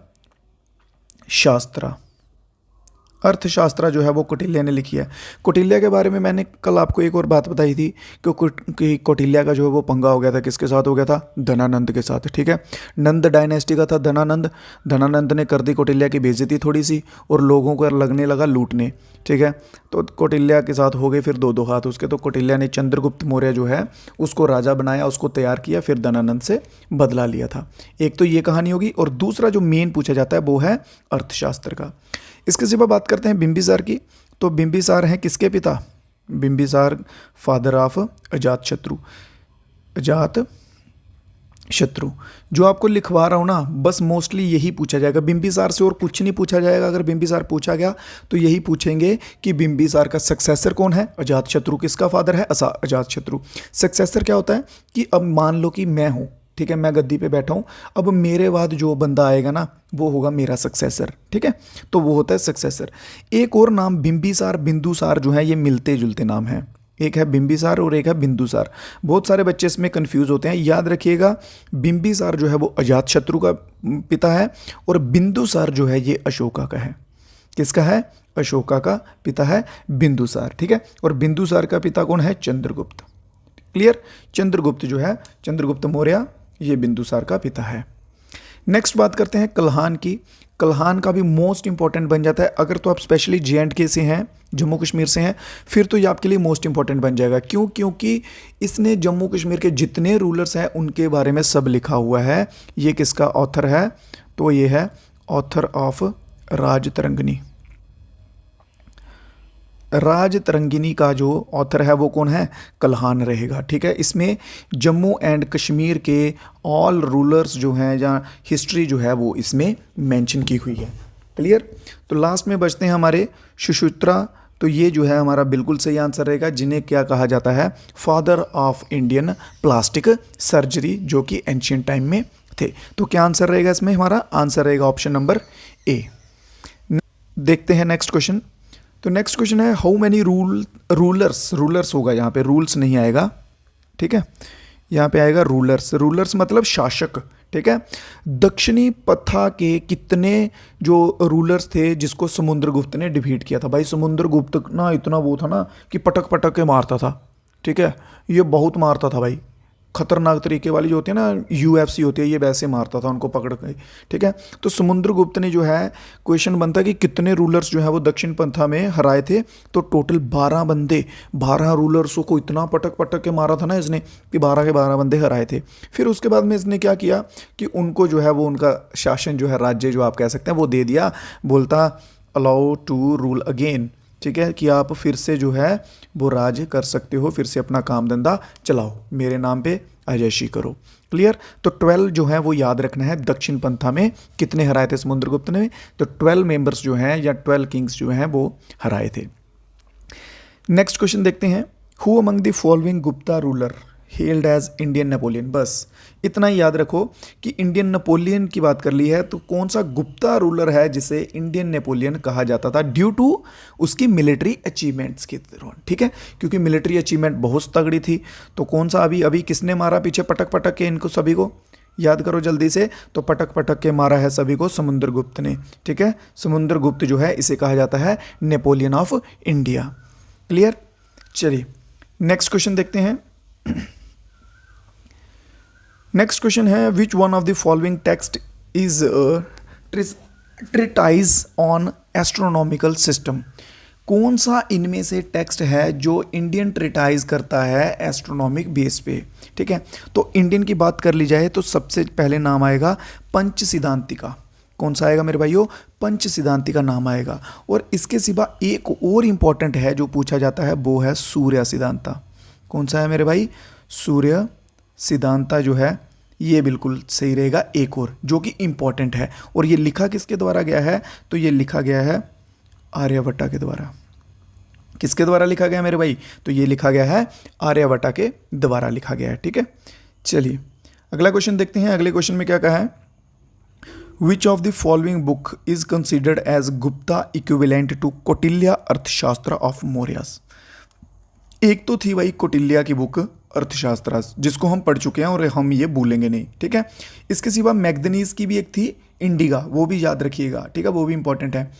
अर्थशास्त्र जो है वो कौटिल्य ने लिखी है। कौटिल्य के बारे में मैंने कल आपको एक और बात बताई थी कि कौटिल्य का जो है वो पंगा हो गया था, किसके साथ हो गया था, धनानंद के साथ, ठीक है। नंद डायनेस्टी का था धनानंद, धनानंद ने कर दी कौटिल्य की बेइज्जती थोड़ी सी और लोगों को लगने लगा लूटने, ठीक है। तो कौटिल्य के साथ हो गए फिर दो हाथ उसके। तो कौटिल्य ने चंद्रगुप्त मौर्य जो है उसको राजा बनाया, उसको तैयार किया, फिर धनानंद से बदला लिया था। एक तो ये कहानी होगी और दूसरा जो मेन पूछा जाता है वो है अर्थशास्त्र का। इसके सिवा बात करते हैं बिंबिसार की, तो बिंबिसार हैं किसके पिता, बिंबिसार फादर ऑफ अजातशत्रु। अजातशत्रु जो आपको लिखवा रहा हूँ ना, बस मोस्टली यही पूछा जाएगा बिंबिसार से और कुछ नहीं पूछा जाएगा। अगर बिंबिसार पूछा गया तो यही पूछेंगे कि बिंबिसार का सक्सेसर कौन है, अजातशत्रु किसका फादर है, अजातशत्रु। सक्सेसर क्या होता है कि अब मान लो कि मैं हूँ, ठीक है, मैं गद्दी पे बैठा हूँ, अब मेरे बाद जो बंदा आएगा ना वो होगा मेरा सक्सेसर, ठीक है, तो वो होता है सक्सेसर। एक और नाम बिंबिसार बिंदुसार जो है ये मिलते जुलते नाम हैं, एक है बिंबिसार और एक है बिंदुसार। बहुत सारे बच्चे इसमें कंफ्यूज होते हैं, याद रखिएगा बिंबिसार जो है वो अजातशत्रु का पिता है और बिंदुसार जो है ये अशोका का है। किसका है, अशोका का पिता है बिंदुसार, ठीक है। और बिंदुसार का पिता कौन है, चंद्रगुप्त। क्लियर, चंद्रगुप्त जो है, चंद्रगुप्त मौर्य, ये बिंदुसार का पिता है। नेक्स्ट बात करते हैं कल्हान की। कल्हान का भी मोस्ट इंपॉर्टेंट बन जाता है। अगर तो आप स्पेशली J&K से हैं, जम्मू कश्मीर से हैं, फिर तो ये आपके लिए मोस्ट इंपॉर्टेंट बन जाएगा। क्यों, क्योंकि इसने जम्मू कश्मीर के जितने रूलर्स हैं उनके बारे में सब लिखा हुआ है। ये किसका ऑथर है, तो ये है ऑथर ऑफ राजतरंगिणी। राजतरंगिणी का जो ऑथर है वो कौन है, कल्हान रहेगा, ठीक है। इसमें जम्मू एंड कश्मीर के ऑल रूलर्स जो हैं या हिस्ट्री जो है वो इसमें मेंशन की हुई है। क्लियर, तो लास्ट में बचते हैं हमारे सुश्रुता। तो ये जो है हमारा बिल्कुल सही आंसर रहेगा, जिन्हें क्या कहा जाता है, father of Indian plastic surgery, जो कि एंशियंट टाइम में थे। तो क्या आंसर रहेगा इसमें, हमारा आंसर रहेगा ऑप्शन नंबर ए। देखते हैं नेक्स्ट क्वेश्चन। तो नेक्स्ट क्वेश्चन है, हाउ मैनी रूलर्स होगा, यहाँ पे रूल्स नहीं आएगा, ठीक है, यहाँ पे आएगा रूलर्स मतलब शासक, ठीक है। दक्षिणी पथा के कितने जो रूलर्स थे जिसको समुद्रगुप्त ने डिफीट किया था। भाई समुद्रगुप्त ना इतना वो था ना कि पटक पटक के मारता था, ठीक है, ये बहुत मारता था भाई, खतरनाक तरीके वाली जो होती है ना UFC होती है, ये वैसे मारता था उनको पकड़ के, ठीक है। तो समुद्रगुप्त ने जो है, क्वेश्चन बनता है कि कितने रूलर्स जो है वो दक्षिण पंथा में हराए थे। तो टोटल 12 बंदे, 12 रूलर्सों को इतना पटक पटक के मारा था ना इसने कि 12 के 12 बंदे हराए थे। फिर उसके बाद में इसने क्या किया कि उनको जो है वो उनका शासन जो है, राज्य जो आप कह सकते हैं, वो दे दिया। बोलता अलाउ टू रूल अगेन, ठीक है, कि आप फिर से जो है वो राज कर सकते हो, फिर से अपना काम धंधा चलाओ, मेरे नाम पे अजयशी करो। क्लियर, तो 12 जो है वो याद रखना है। दक्षिण पंथा में कितने हराए थे समुद्रगुप्त ने, तो 12 मेंबर्स जो हैं या 12 किंग्स जो हैं वो हराए थे। नेक्स्ट क्वेश्चन देखते हैं, who among the following Gupta ruler held as Indian Napoleon. बस इतना ही याद रखो कि इंडियन नेपोलियन की बात कर ली है, तो कौन सा गुप्ता रूलर है जिसे इंडियन नेपोलियन कहा जाता था, ड्यू टू उसकी मिलिट्री अचीवमेंट्स के दौरान, ठीक है, क्योंकि मिलिट्री अचीवमेंट बहुत तगड़ी थी। तो कौन सा अभी अभी किसने मारा पीछे पटक पटक के इनको सभी को, याद करो जल्दी से, तो पटक पटक के मारा है सभी को समुद्रगुप्त ने, ठीक है। समुद्रगुप्त जो है इसे कहा जाता है नेपोलियन ऑफ इंडिया। क्लियर, चलिए नेक्स्ट क्वेश्चन देखते हैं। नेक्स्ट क्वेश्चन है, which one of the following text is treatise on astronomical system. कौन सा इनमें से टेक्स्ट है जो इंडियन ट्रिटाइज करता है एस्ट्रोनॉमिक बेस पे? ठीक है, तो इंडियन की बात कर ली जाए तो सबसे पहले नाम आएगा पंच सिद्धांतिका। कौन सा आएगा मेरे भाइयों? पंच सिद्धांतिका नाम आएगा। और इसके सिवा एक और इम्पॉर्टेंट है जो पूछा जाता है, वो है सूर्य सिद्धांता। कौन सा है मेरे भाई? सूर्य सिद्धांता जो है ये बिल्कुल सही रहेगा। एक और जो कि इम्पॉर्टेंट है, और ये लिखा किसके द्वारा गया है? तो ये लिखा गया है आर्यभट्ट के द्वारा। किसके द्वारा लिखा गया मेरे भाई? तो ये लिखा गया है आर्यभट्ट के द्वारा लिखा गया है। ठीक है, चलिए अगला क्वेश्चन देखते हैं। अगले क्वेश्चन में क्या कहा है? Which of the following book is considered as Gupta equivalent to Kautilya Arthashastra of Mauryas? एक तो थी भाई कौटिल्य की बुक अर्थशास्त्र, जिसको हम पढ़ चुके हैं और हम ये भूलेंगे नहीं। ठीक है, इसके सिवा मैग्नीज की भी एक थी इंडिका, वो भी याद रखिएगा। ठीक है, वो भी इंपॉर्टेंट है।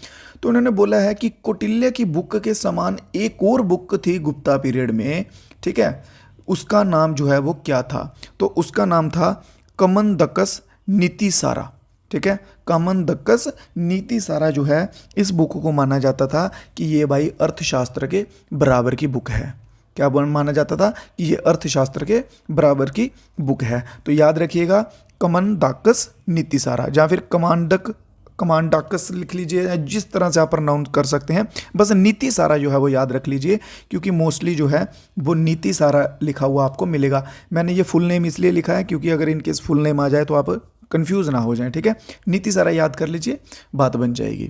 तो उन्होंने बोला है कि कौटिल्य की बुक के समान एक और बुक थी गुप्ता पीरियड में। ठीक है, उसका नाम जो है वो क्या था? तो उसका नाम था कमंदकस नीतिसारा। ठीक है, कामनदक्कस नीतिसारा जो है, इस बुक को माना जाता था कि ये भाई अर्थशास्त्र के बराबर की बुक है। क्या माना जाता था? कि ये अर्थशास्त्र के बराबर की बुक है। तो याद रखिएगा कमंदाकस नीतिसारा, या फिर कमांडाकस लिख लीजिए, जिस तरह से आप प्रोनाउंस कर सकते हैं। बस नीति सारा जो है वो याद रख लीजिए, क्योंकि मोस्टली जो है वो नीति सारा लिखा हुआ आपको मिलेगा। मैंने ये फुल नेम इसलिए लिखा है क्योंकि अगर इनकेस फुल नेम आ जाए तो आप कंफ्यूज ना हो जाए। ठीक है, नीति सारा याद कर लीजिए, बात बन जाएगी।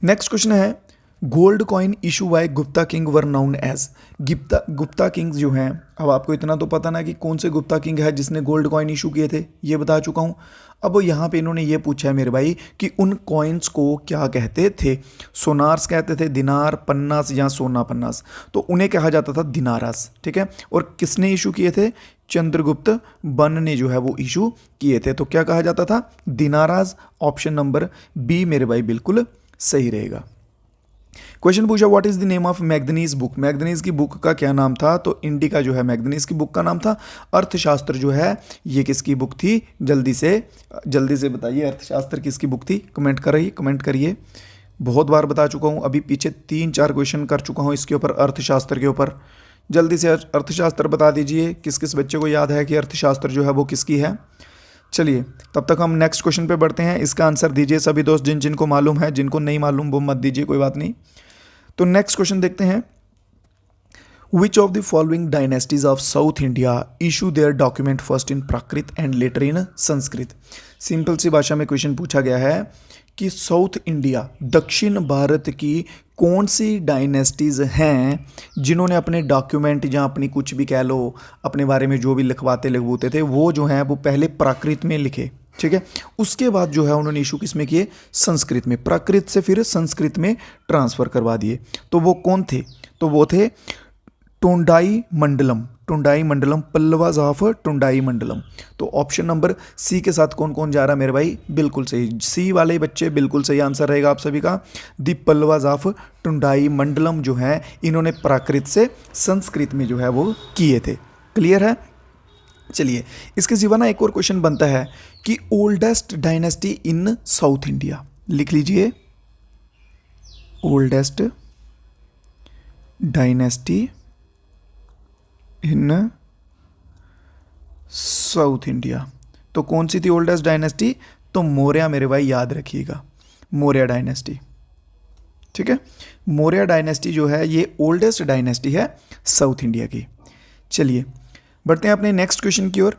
नेक्स्ट क्वेश्चन है, gold coin issue by Gupta king were known as? Gupta kings जो हैं, अब आपको इतना तो पता ना कि कौन से गुप्ता किंग है जिसने गोल्ड कॉइन इशू किए थे, ये बता चुका हूँ। अब यहाँ पे इन्होंने ये पूछा है मेरे भाई कि उन कॉइन्स को क्या कहते थे? सोनार्स कहते थे, दिनार, पन्नास या सोना पन्नास। तो उन्हें कहा जाता था दिनारास। ठीक है, और किसने इशू किए थे? चंद्रगुप्त बन ने जो है वो इशू किए थे। तो क्या कहा जाता था? दिनारास। ऑप्शन नंबर बी मेरे भाई बिल्कुल सही रहेगा। क्वेश्चन पूछा what is the name of manganese book? Manganese की बुक का क्या नाम था? तो इंडिका जो है मैग्नीज की बुक का नाम था। अर्थशास्त्र जो है ये किसकी बुक थी? जल्दी से बताइए, अर्थशास्त्र किसकी बुक थी? कमेंट करिए। बहुत बार बता चुका हूँ, अभी पीछे 3-4 क्वेश्चन कर चुका हूँ इसके ऊपर, अर्थशास्त्र के ऊपर। जल्दी से अर्थशास्त्र बता दीजिए, किस किस बच्चे को याद है कि अर्थशास्त्र जो है वो किसकी है? चलिए तब तक हम नेक्स्ट क्वेश्चन पे बढ़ते हैं। इसका आंसर दीजिए सभी दोस्त, जिनको मालूम है, जिनको नहीं मालूम वो मत दीजिए, कोई बात नहीं। तो नेक्स्ट क्वेश्चन देखते हैं, which of the following dynasties of south India issue their document first in Prakrit and later in Sanskrit? Simple सी भाषा में क्वेश्चन पूछा गया है कि साउथ इंडिया, दक्षिण भारत की कौन सी डायनेस्टीज हैं जिन्होंने अपने डॉक्यूमेंट या अपनी कुछ भी कह लो, अपने बारे में जो भी लिखवाते थे, वो जो हैं वो पहले प्राकृत में लिखे। ठीक है, उसके बाद जो है उन्होंने इशू किस में किए? संस्कृत में। प्राकृत से फिर संस्कृत में ट्रांसफ़र करवा दिए। तो वो कौन थे? तो वो थे टोंडाई मंडलम, पल्लवाज ऑफ टोंडाई मंडलम। तो ऑप्शन नंबर सी के साथ कौन कौन जा रहा है मेरे भाई? बिल्कुल सही, सी वाले बच्चे बिल्कुल सही आंसर रहेगा आप सभी का। दी पल्लवाज ऑफ टोंडाई मंडलम जो है, इन्होंने प्राकृत से संस्कृत में जो है वो किए थे। क्लियर है? चलिए इसके सिवा ना एक और क्वेश्चन बनता है कि oldest dynasty in south India, लिख लीजिए, oldest dynasty in south India. तो कौन सी थी ओल्डेस्ट डायनेस्टी? तो मौर्य मेरे भाई, याद रखिएगा, मौर्य डायनेस्टी। ठीक है, मौर्य डायनेस्टी जो है ये ओल्डेस्ट डायनेस्टी है साउथ इंडिया की। चलिए बढ़ते हैं अपने नेक्स्ट क्वेश्चन की ओर।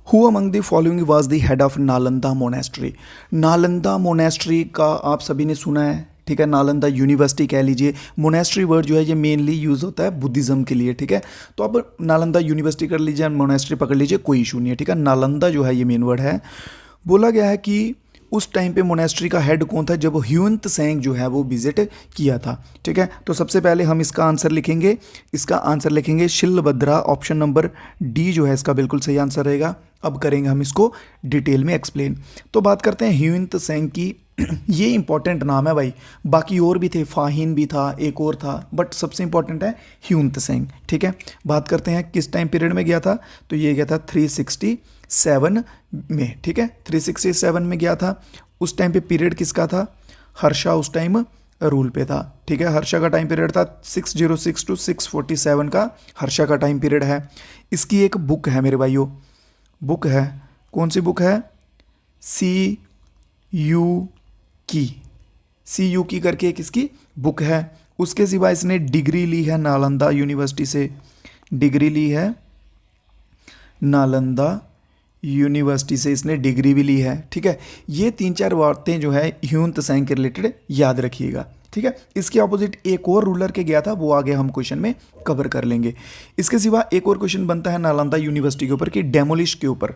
Who among the following was the head of Nalanda monastery? Nalanda monastery का आप सभी ने सुना है। ठीक है, नालंदा यूनिवर्सिटी कह लीजिए। मोनेस्ट्री वर्ड जो है ये मेनली यूज़ होता है बुद्धिज़्म के लिए। ठीक है, तो आप नालंदा यूनिवर्सिटी कर लीजिए, मोनेस्ट्री पकड़ लीजिए, कोई इशू नहीं है। ठीक है, नालंदा जो है ये मेन वर्ड है। बोला गया है कि उस टाइम पे मोनेस्ट्री का हेड कौन था जब ह्यूंत सेंग जो है वो विजिट किया था। ठीक है, तो सबसे पहले हम इसका आंसर लिखेंगे शिलभद्रा। ऑप्शन नंबर डी जो है इसका बिल्कुल सही आंसर रहेगा। अब करेंगे हम इसको डिटेल में एक्सप्लेन। तो बात करते हैं ह्यूंत सेंग की। ये इंपॉर्टेंट नाम है भाई, बाकी और भी थे, फाहिन भी था, एक और था, बट सबसे इंपॉर्टेंट है ह्यूंत सेंग। ठीक है, बात करते हैं किस टाइम पीरियड में गया था? तो ये गया था 367 में। ठीक है, 367 में गया था। उस टाइम पे पीरियड किसका था? हर्षा उस टाइम रूल पे था, ठीक है। हर्षा का टाइम पीरियड था 606 टू 647 का हर्षा का टाइम पीरियड है। इसकी एक बुक है मेरे भाइयों, बुक है, कौन सी बुक है? सी यू की, सी यू की करके एक इसकी बुक है। उसके सिवा इसने डिग्री ली है नालंदा यूनिवर्सिटी से, डिग्री ली है नालंदा यूनिवर्सिटी से, इसने डिग्री भी ली है, ठीक है। ये 3-4 बातें जो है ह्यून त्सांग के रिलेटेड याद रखिएगा, ठीक है। इसके ऑपोजिट एक और रूलर के गया था, वो आगे हम क्वेश्चन में कवर कर लेंगे। इसके सिवा एक और क्वेश्चन बनता है नालंदा यूनिवर्सिटी के ऊपर कि डेमोलिश के ऊपर,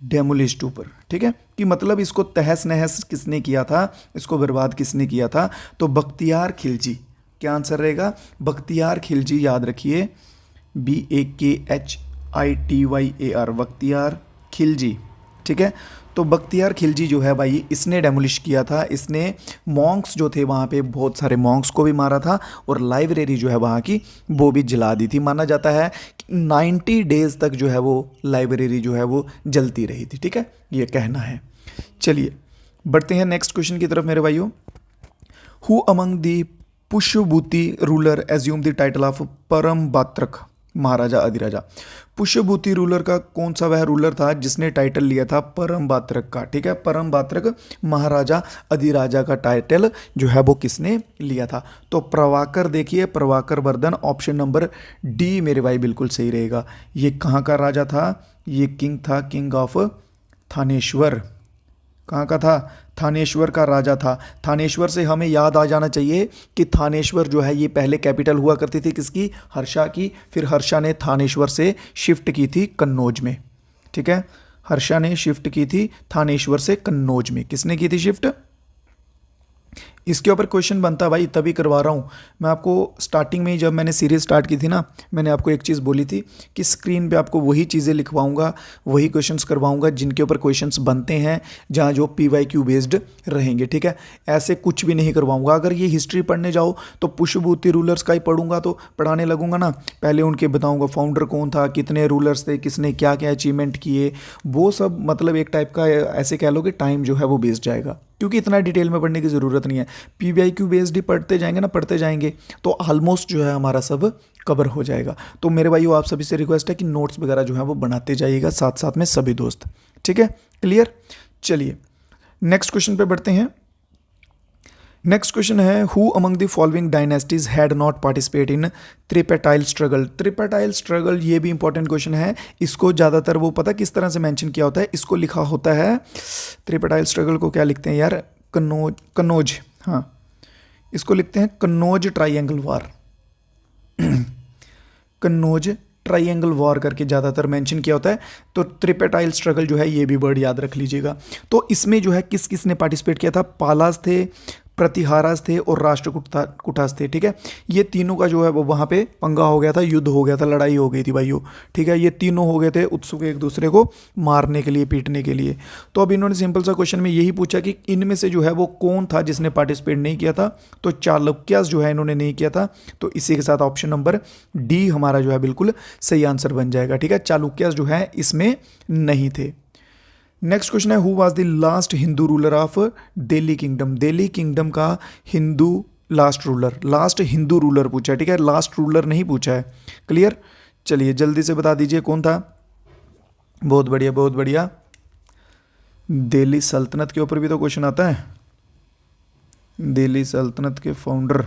डेमोलिश्ड ऊपर, ठीक है, कि मतलब इसको तहस नहस किसने किया था, इसको बर्बाद किसने किया था? तो बख्तियार खिलजी। क्या आंसर रहेगा? बख्तियार खिलजी, याद रखिए, BAKHITYAR, बख्तियार खिलजी, ठीक है। तो बख्तियार खिलजी जो है भाई, इसने डेमोलिश किया था। इसने मॉन्क्स जो थे वहाँ पे, बहुत सारे मॉन्क्स को भी मारा था और लाइब्रेरी जो है वहाँ की वो भी जला दी थी। माना जाता है कि 90 डेज तक जो है वो लाइब्रेरी जो है वो जलती रही थी, ठीक है, ये कहना है। चलिए बढ़ते हैं नेक्स्ट क्वेश्चन की तरफ मेरे भाइयों। Who among the Pushyabhuti ruler assume the title of परम बात्रक महाराजा अधिराजा? पुष्यभूति रूलर का कौन सा वह रूलर था जिसने टाइटल लिया था परम बात्रक का, ठीक है। परम बात्रक महाराजा अधिराजा का टाइटल जो है वो किसने लिया था? तो प्रभाकर, देखिए Prabhakar Vardhan, option number D मेरे भाई बिल्कुल सही रहेगा। ये कहाँ का राजा था? ये किंग था, किंग ऑफ थानेश्वर। कहाँ का था? थानेश्वर का राजा था। थानेश्वर से हमें याद आ जाना चाहिए कि थानेश्वर जो है ये पहले कैपिटल हुआ करती थी किसकी? हर्षा की। फिर हर्षा ने थानेश्वर से शिफ्ट की थी कन्नौज में, ठीक है। हर्षा ने शिफ्ट की थी थानेश्वर से कन्नौज में। किसने की थी शिफ्ट? इसके ऊपर क्वेश्चन बनता है भाई, तभी करवा रहा हूँ मैं आपको। स्टार्टिंग में ही जब मैंने सीरीज स्टार्ट की थी ना, मैंने आपको एक चीज़ बोली थी कि स्क्रीन पे आपको वही चीज़ें लिखवाऊंगा, वही क्वेश्चंस करवाऊंगा जिनके ऊपर क्वेश्चंस बनते हैं, जहाँ जो PYQ बेस्ड रहेंगे, ठीक है। ऐसे कुछ भी नहीं करवाऊंगा। अगर ये हिस्ट्री पढ़ने जाओ तो पुष्यभूति रूलर्स का ही पढ़ूंगा, तो पढ़ाने लगूंगा ना, पहले उनके बताऊँगा फाउंडर कौन था, कितने रूलर्स थे, किसने क्या क्या अचीवमेंट किए, वो सब मतलब एक टाइप का ऐसे कह लो कि टाइम जो है वो बेस्ड जाएगा, क्योंकि इतना डिटेल में पढ़ने की ज़रूरत नहीं है। PYQ बेस्ड ही पढ़ते जाएंगे ना, पढ़ते जाएंगे तो ऑलमोस्ट जो है हमारा सब कवर हो जाएगा। तो मेरे भाइयों आप सभी से रिक्वेस्ट है कि नोट्स वगैरह जो है वो बनाते जाइएगा साथ साथ में सभी दोस्त, ठीक है, क्लियर। चलिए नेक्स्ट क्वेश्चन पे बढ़ते हैं। नेक्स्ट क्वेश्चन है who among the following dynasties had not participate in tripartite struggle? Tripartite struggle ये भी इंपॉर्टेंट क्वेश्चन है। इसको ज़्यादातर वो पता किस तरह से मेंशन किया होता है? इसको लिखा होता है, त्रिपेटाइल स्ट्रगल को क्या लिखते हैं यार? कन्नौज, हाँ, इसको लिखते हैं कन्नौज ट्राइंगल वार। कन्नौज ट्राइंगल वॉर करके ज़्यादातर मेंशन किया होता है। तो त्रिपेटाइल स्ट्रगल जो है ये भी वर्ड याद रख लीजिएगा। तो इसमें जो है किस किस ने पार्टिसिपेट किया था? पालास थे, प्रतिहारास थे और राष्ट्रकूटास थे, ठीक है। ये तीनों का जो है वो वहाँ पे पंगा हो गया था, युद्ध हो गया था, लड़ाई हो गई थी भाइयों, ठीक है। ये तीनों हो गए थे उत्सुक एक दूसरे को मारने के लिए, पीटने के लिए। तो अब इन्होंने सिंपल सा क्वेश्चन में यही पूछा कि इनमें से जो है वो कौन था जिसने पार्टिसिपेट नहीं किया था? तो चालुक्यास जो है इन्होंने नहीं किया था। तो इसी के साथ ऑप्शन नंबर डी हमारा जो है बिल्कुल सही आंसर बन जाएगा, ठीक है। चालुक्यास जो है इसमें नहीं थे। नेक्स्ट क्वेश्चन है who was the last Hindu ruler of Delhi kingdom? Delhi kingdom का हिंदू लास्ट हिंदू रूलर पूछा है, ठीक है, लास्ट रूलर नहीं पूछा है, क्लियर। चलिए जल्दी से बता दीजिए कौन था। बहुत बढ़िया, बहुत बढ़िया। दिल्ली सल्तनत के ऊपर भी तो क्वेश्चन आता है, दिल्ली सल्तनत के फाउंडर।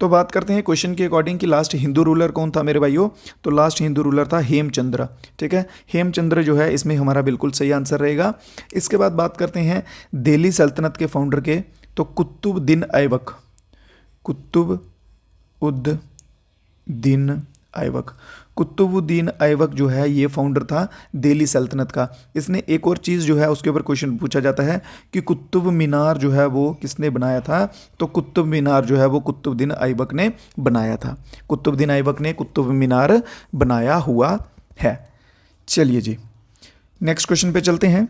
तो बात करते हैं क्वेश्चन के अकॉर्डिंग कि लास्ट हिंदू रूलर कौन था मेरे भाइयों? तो लास्ट हिंदू रूलर था हेमचंद्र, ठीक है। हेमचंद्र जो है इसमें हमारा बिल्कुल सही आंसर रहेगा। इसके बाद बात करते हैं दिल्ली सल्तनत के फाउंडर के, तो कुतुबुद्दीन ऐबक, कुतुबुद्दीन ऐबक। कुतुबुद्दीन ऐबक जो है ये फाउंडर था दिल्ली सल्तनत का। इसने एक और चीज़ जो है उसके ऊपर क्वेश्चन पूछा जाता है कि कुतुब मीनार जो है वो किसने बनाया था? तो कुतुब मीनार जो है वो कुतुबुद्दीन ऐबक ने बनाया था। कुतुबुद्दीन ऐबक ने कुतुब मीनार बनाया हुआ है। चलिए जी नेक्स्ट क्वेश्चन पे चलते हैं।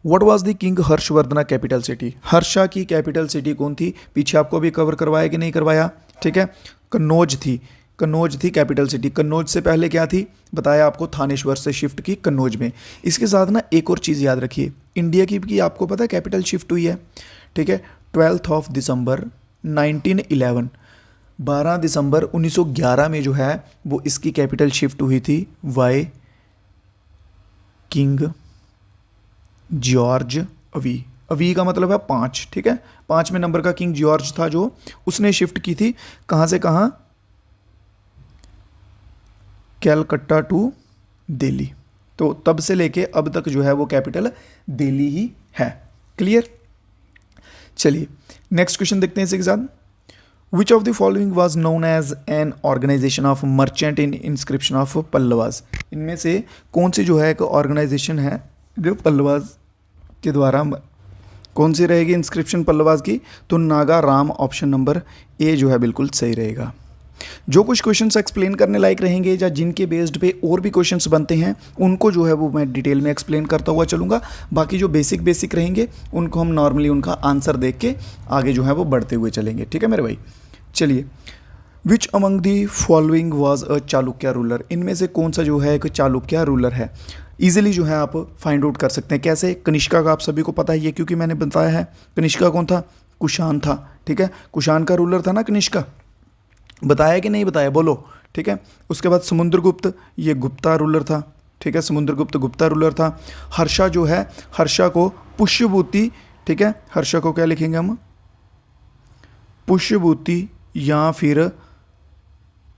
What was the king Harshavardhana capital city? Harsha की कैपिटल सिटी कौन थी? पीछे आपको भी कवर करवाया कि नहीं करवाया, ठीक है। कन्नौज थी, कन्नौज थी कैपिटल सिटी। कन्नौज से पहले क्या थी बताया आपको? थानेश्वर से शिफ्ट की कन्नौज में। इसके साथ ना एक और चीज़ याद रखिए, इंडिया की आपको पता है कैपिटल शिफ्ट हुई है, ठीक है। 12 दिसंबर 1911, 12 दिसंबर 1911 में जो है वो इसकी कैपिटल शिफ्ट हुई थी वाई किंग जॉर्ज अवी। अवी का मतलब है 5, ठीक है, 5वें नंबर का किंग जॉर्ज था जो उसने शिफ्ट की थी कहाँ से कहाँ, कैलकट्टा टू दिल्ली। तो तब से लेके अब तक जो है वो कैपिटल दिल्ली ही है। क्लियर। चलिए नेक्स्ट क्वेश्चन देखते हैं इसी के साथ। Which of the following was known as an organisation of merchant in inscription of Pallavas. इनमें से कौन सी जो है एक ऑर्गेनाइजेशन है जो पल्लवास के द्वारा, कौन सी रहेगी इंस्क्रिप्शन पल्लवास की, तो Naga Ram, option number A जो है बिल्कुल सही रहेगा। जो कुछ क्वेश्चंस एक्सप्लेन करने लायक रहेंगे या जिनके बेस्ड पे और भी क्वेश्चंस बनते हैं उनको जो है वो मैं डिटेल में एक्सप्लेन करता हुआ चलूँगा। बाकी जो बेसिक रहेंगे उनको हम नॉर्मली उनका आंसर देख के आगे जो है वो बढ़ते हुए चलेंगे। ठीक है मेरे भाई। चलिए, which among the following was a Chalukya ruler. इनमें से कौन सा जो है एक चालुक्य रूलर है। ईजिली जो है आप फाइंड आउट कर सकते हैं। कैसे? कनिष्का का आप सभी को पता ही है क्योंकि मैंने बताया है। कनिष्का कौन था? कुषाण था। ठीक है, कुषाण का रूलर था ना कनिष्का, बताया कि नहीं बताया, बोलो। ठीक है, उसके बाद समुद्रगुप्त, ये गुप्ता रूलर था। ठीक है, समुद्रगुप्त गुप्ता रूलर था। हर्षा जो है, हर्षा को पुष्यभूति, ठीक है, हर्षा को क्या लिखेंगे हम, पुष्यभूति या फिर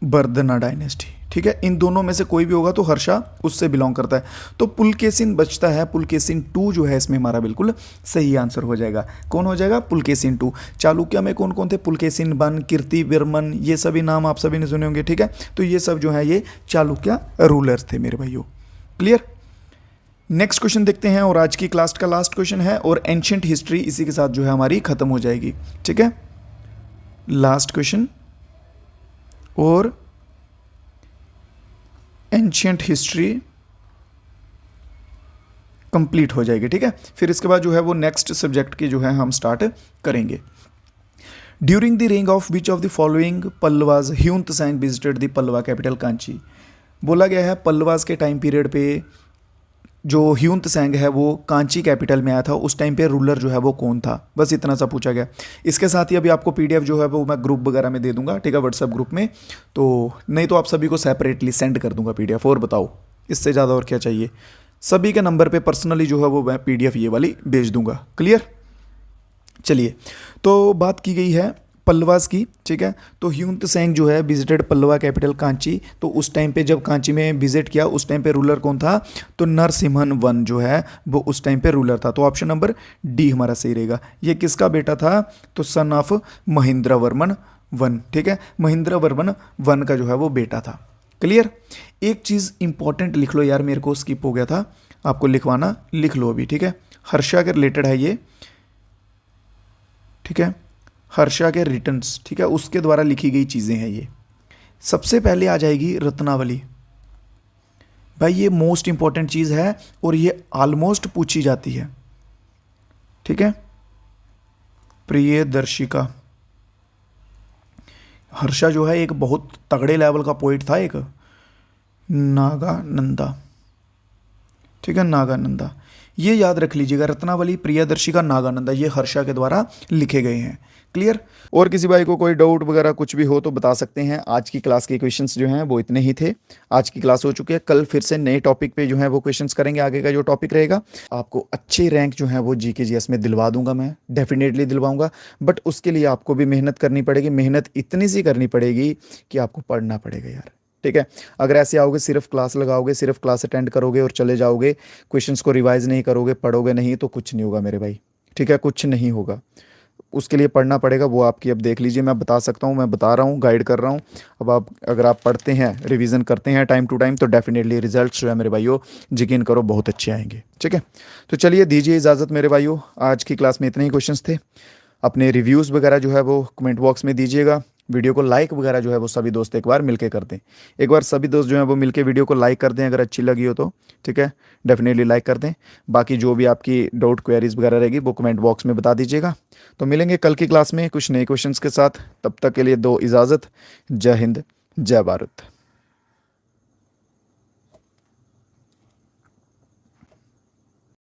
बर्दना डायनेस्टी। ठीक है, इन दोनों में से कोई भी होगा तो हर्षा उससे बिलोंग करता है। तो पुलकेशिन बचता है, पुलकेशिन 2 जो है इसमें हमारा बिल्कुल सही आंसर हो जाएगा। कौन हो जाएगा? पुलकेशिन 2। चालुक्य में कौन कौन थे? पुलकेशिन 1, कीर्ति वर्मन, ये सभी नाम आप सभी ने सुने होंगे। ठीक है, तो ये सब जो है ये चालुक्य रूलर्स थे मेरे भाइयों। क्लियर। नेक्स्ट क्वेश्चन देखते हैं और आज की क्लास का लास्ट क्वेश्चन है और एंशिएंट हिस्ट्री इसी के साथ जो है हमारी खत्म हो जाएगी। ठीक है, लास्ट क्वेश्चन और एंशिएंट हिस्ट्री कंप्लीट हो जाएगी। ठीक है, फिर इसके बाद जो है वो नेक्स्ट सब्जेक्ट की जो है हम स्टार्ट करेंगे। ड्यूरिंग द रेंग of which of the following Pallavas Hyun Tsang visited the Pallava capital Kanchi. बोला गया है पल्लवास के टाइम पीरियड पे जो ह्यून त्सांग है वो कांची कैपिटल में आया था, उस टाइम पे रूलर जो है वो कौन था, बस इतना सा पूछा गया। इसके साथ ही अभी आपको पीडीएफ जो है वो मैं ग्रुप वगैरह में दे दूंगा। ठीक है, व्हाट्सएप ग्रुप में, तो नहीं तो आप सभी को सेपरेटली सेंड कर दूंगा पीडीएफ। और बताओ इससे ज़्यादा और क्या चाहिए। सभी के नंबर पे पर्सनली जो है वो मैं पीडीएफ ये वाली भेज दूंगा। क्लियर। चलिए, तो बात की गई है पल्लवास की। ठीक है, तो ह्यून त्सांग जो है विजिटेड पल्लवा कैपिटल कांची, तो उस टाइम पे जब कांची में विजिट किया उस टाइम पे रूलर कौन था? तो नरसिम्हन वन जो है वो उस टाइम पे रूलर था। तो ऑप्शन नंबर डी हमारा सही रहेगा। ये किसका बेटा था? तो सन ऑफ महेंद्रवर्मन वन। ठीक है, महेंद्रवर्मन वन का जो है वो बेटा था। क्लियर। एक चीज़ इंपॉर्टेंट लिख लो यार, मेरे को स्किप हो गया था, आपको लिखवाना, लिख लो अभी। ठीक है, हर्षा के रिलेटेड है ये। ठीक है, हर्षा के रिटर्न्स, ठीक है, उसके द्वारा लिखी गई चीज़ें हैं ये। सबसे पहले आ जाएगी रत्नावली। भाई ये मोस्ट इंपॉर्टेंट चीज़ है और ये ऑलमोस्ट पूछी जाती है। ठीक है, प्रियदर्शिका। हर्षा जो है एक बहुत तगड़े लेवल का पोइट था एक, नागानंदा। ठीक है, नागानंदा, ये याद रख लीजिएगा। रत्नावली, प्रियदर्शिका, नागानंदा, ये हर्षा के द्वारा लिखे गए हैं। क्लियर। और किसी भाई को कोई डाउट वगैरह कुछ भी हो तो बता सकते हैं। आज की क्लास के क्वेश्चंस जो हैं वो इतने ही थे। आज की क्लास हो चुकी है, कल फिर से नए टॉपिक पे जो है वो क्वेश्चंस करेंगे। आगे का जो टॉपिक रहेगा, आपको अच्छे रैंक जो है वो जीके जीएस में दिलवा दूंगा, मैं डेफिनेटली दिलवाऊंगा। बट उसके लिए आपको भी मेहनत करनी पड़ेगी। मेहनत इतनी सी करनी पड़ेगी कि आपको पढ़ना पड़ेगा यार। ठीक है, अगर ऐसे आओगे, सिर्फ क्लास लगाओगे, सिर्फ क्लास अटेंड करोगे और चले जाओगे, क्वेश्चंस को रिवाइज नहीं करोगे, पढ़ोगे नहीं, तो कुछ नहीं होगा मेरे भाई। ठीक है, कुछ नहीं होगा। उसके लिए पढ़ना पड़ेगा, वो आपकी अब देख लीजिए। मैं बता सकता हूँ, मैं बता रहा हूँ, गाइड कर रहा हूँ। अब आप अगर आप पढ़ते हैं, रिवीजन करते हैं टाइम टू टाइम, तो डेफिनेटली रिजल्ट्स जो है मेरे भाइयों, यकीन करो बहुत अच्छे आएंगे। ठीक है, तो चलिए दीजिए इजाज़त मेरे भाइयों। आज की क्लास में इतने ही क्वेश्चंस थे। अपने रिव्यूज़ वगैरह जो है वो कमेंट बॉक्स में दीजिएगा। वीडियो को लाइक वगैरह जो है वो सभी दोस्त एक बार मिलके कर दें। एक बार सभी दोस्त जो हैं वो मिलके वीडियो को लाइक कर दें अगर अच्छी लगी हो तो। ठीक है, डेफिनेटली लाइक कर दें। बाकी जो भी आपकी डाउट क्वेरीज वगैरह रहेगी वो कमेंट बॉक्स में बता दीजिएगा। तो मिलेंगे कल की क्लास में कुछ नए क्वेश्चंस के साथ। तब तक के लिए दो इजाज़त। जय हिंद, जय भारत।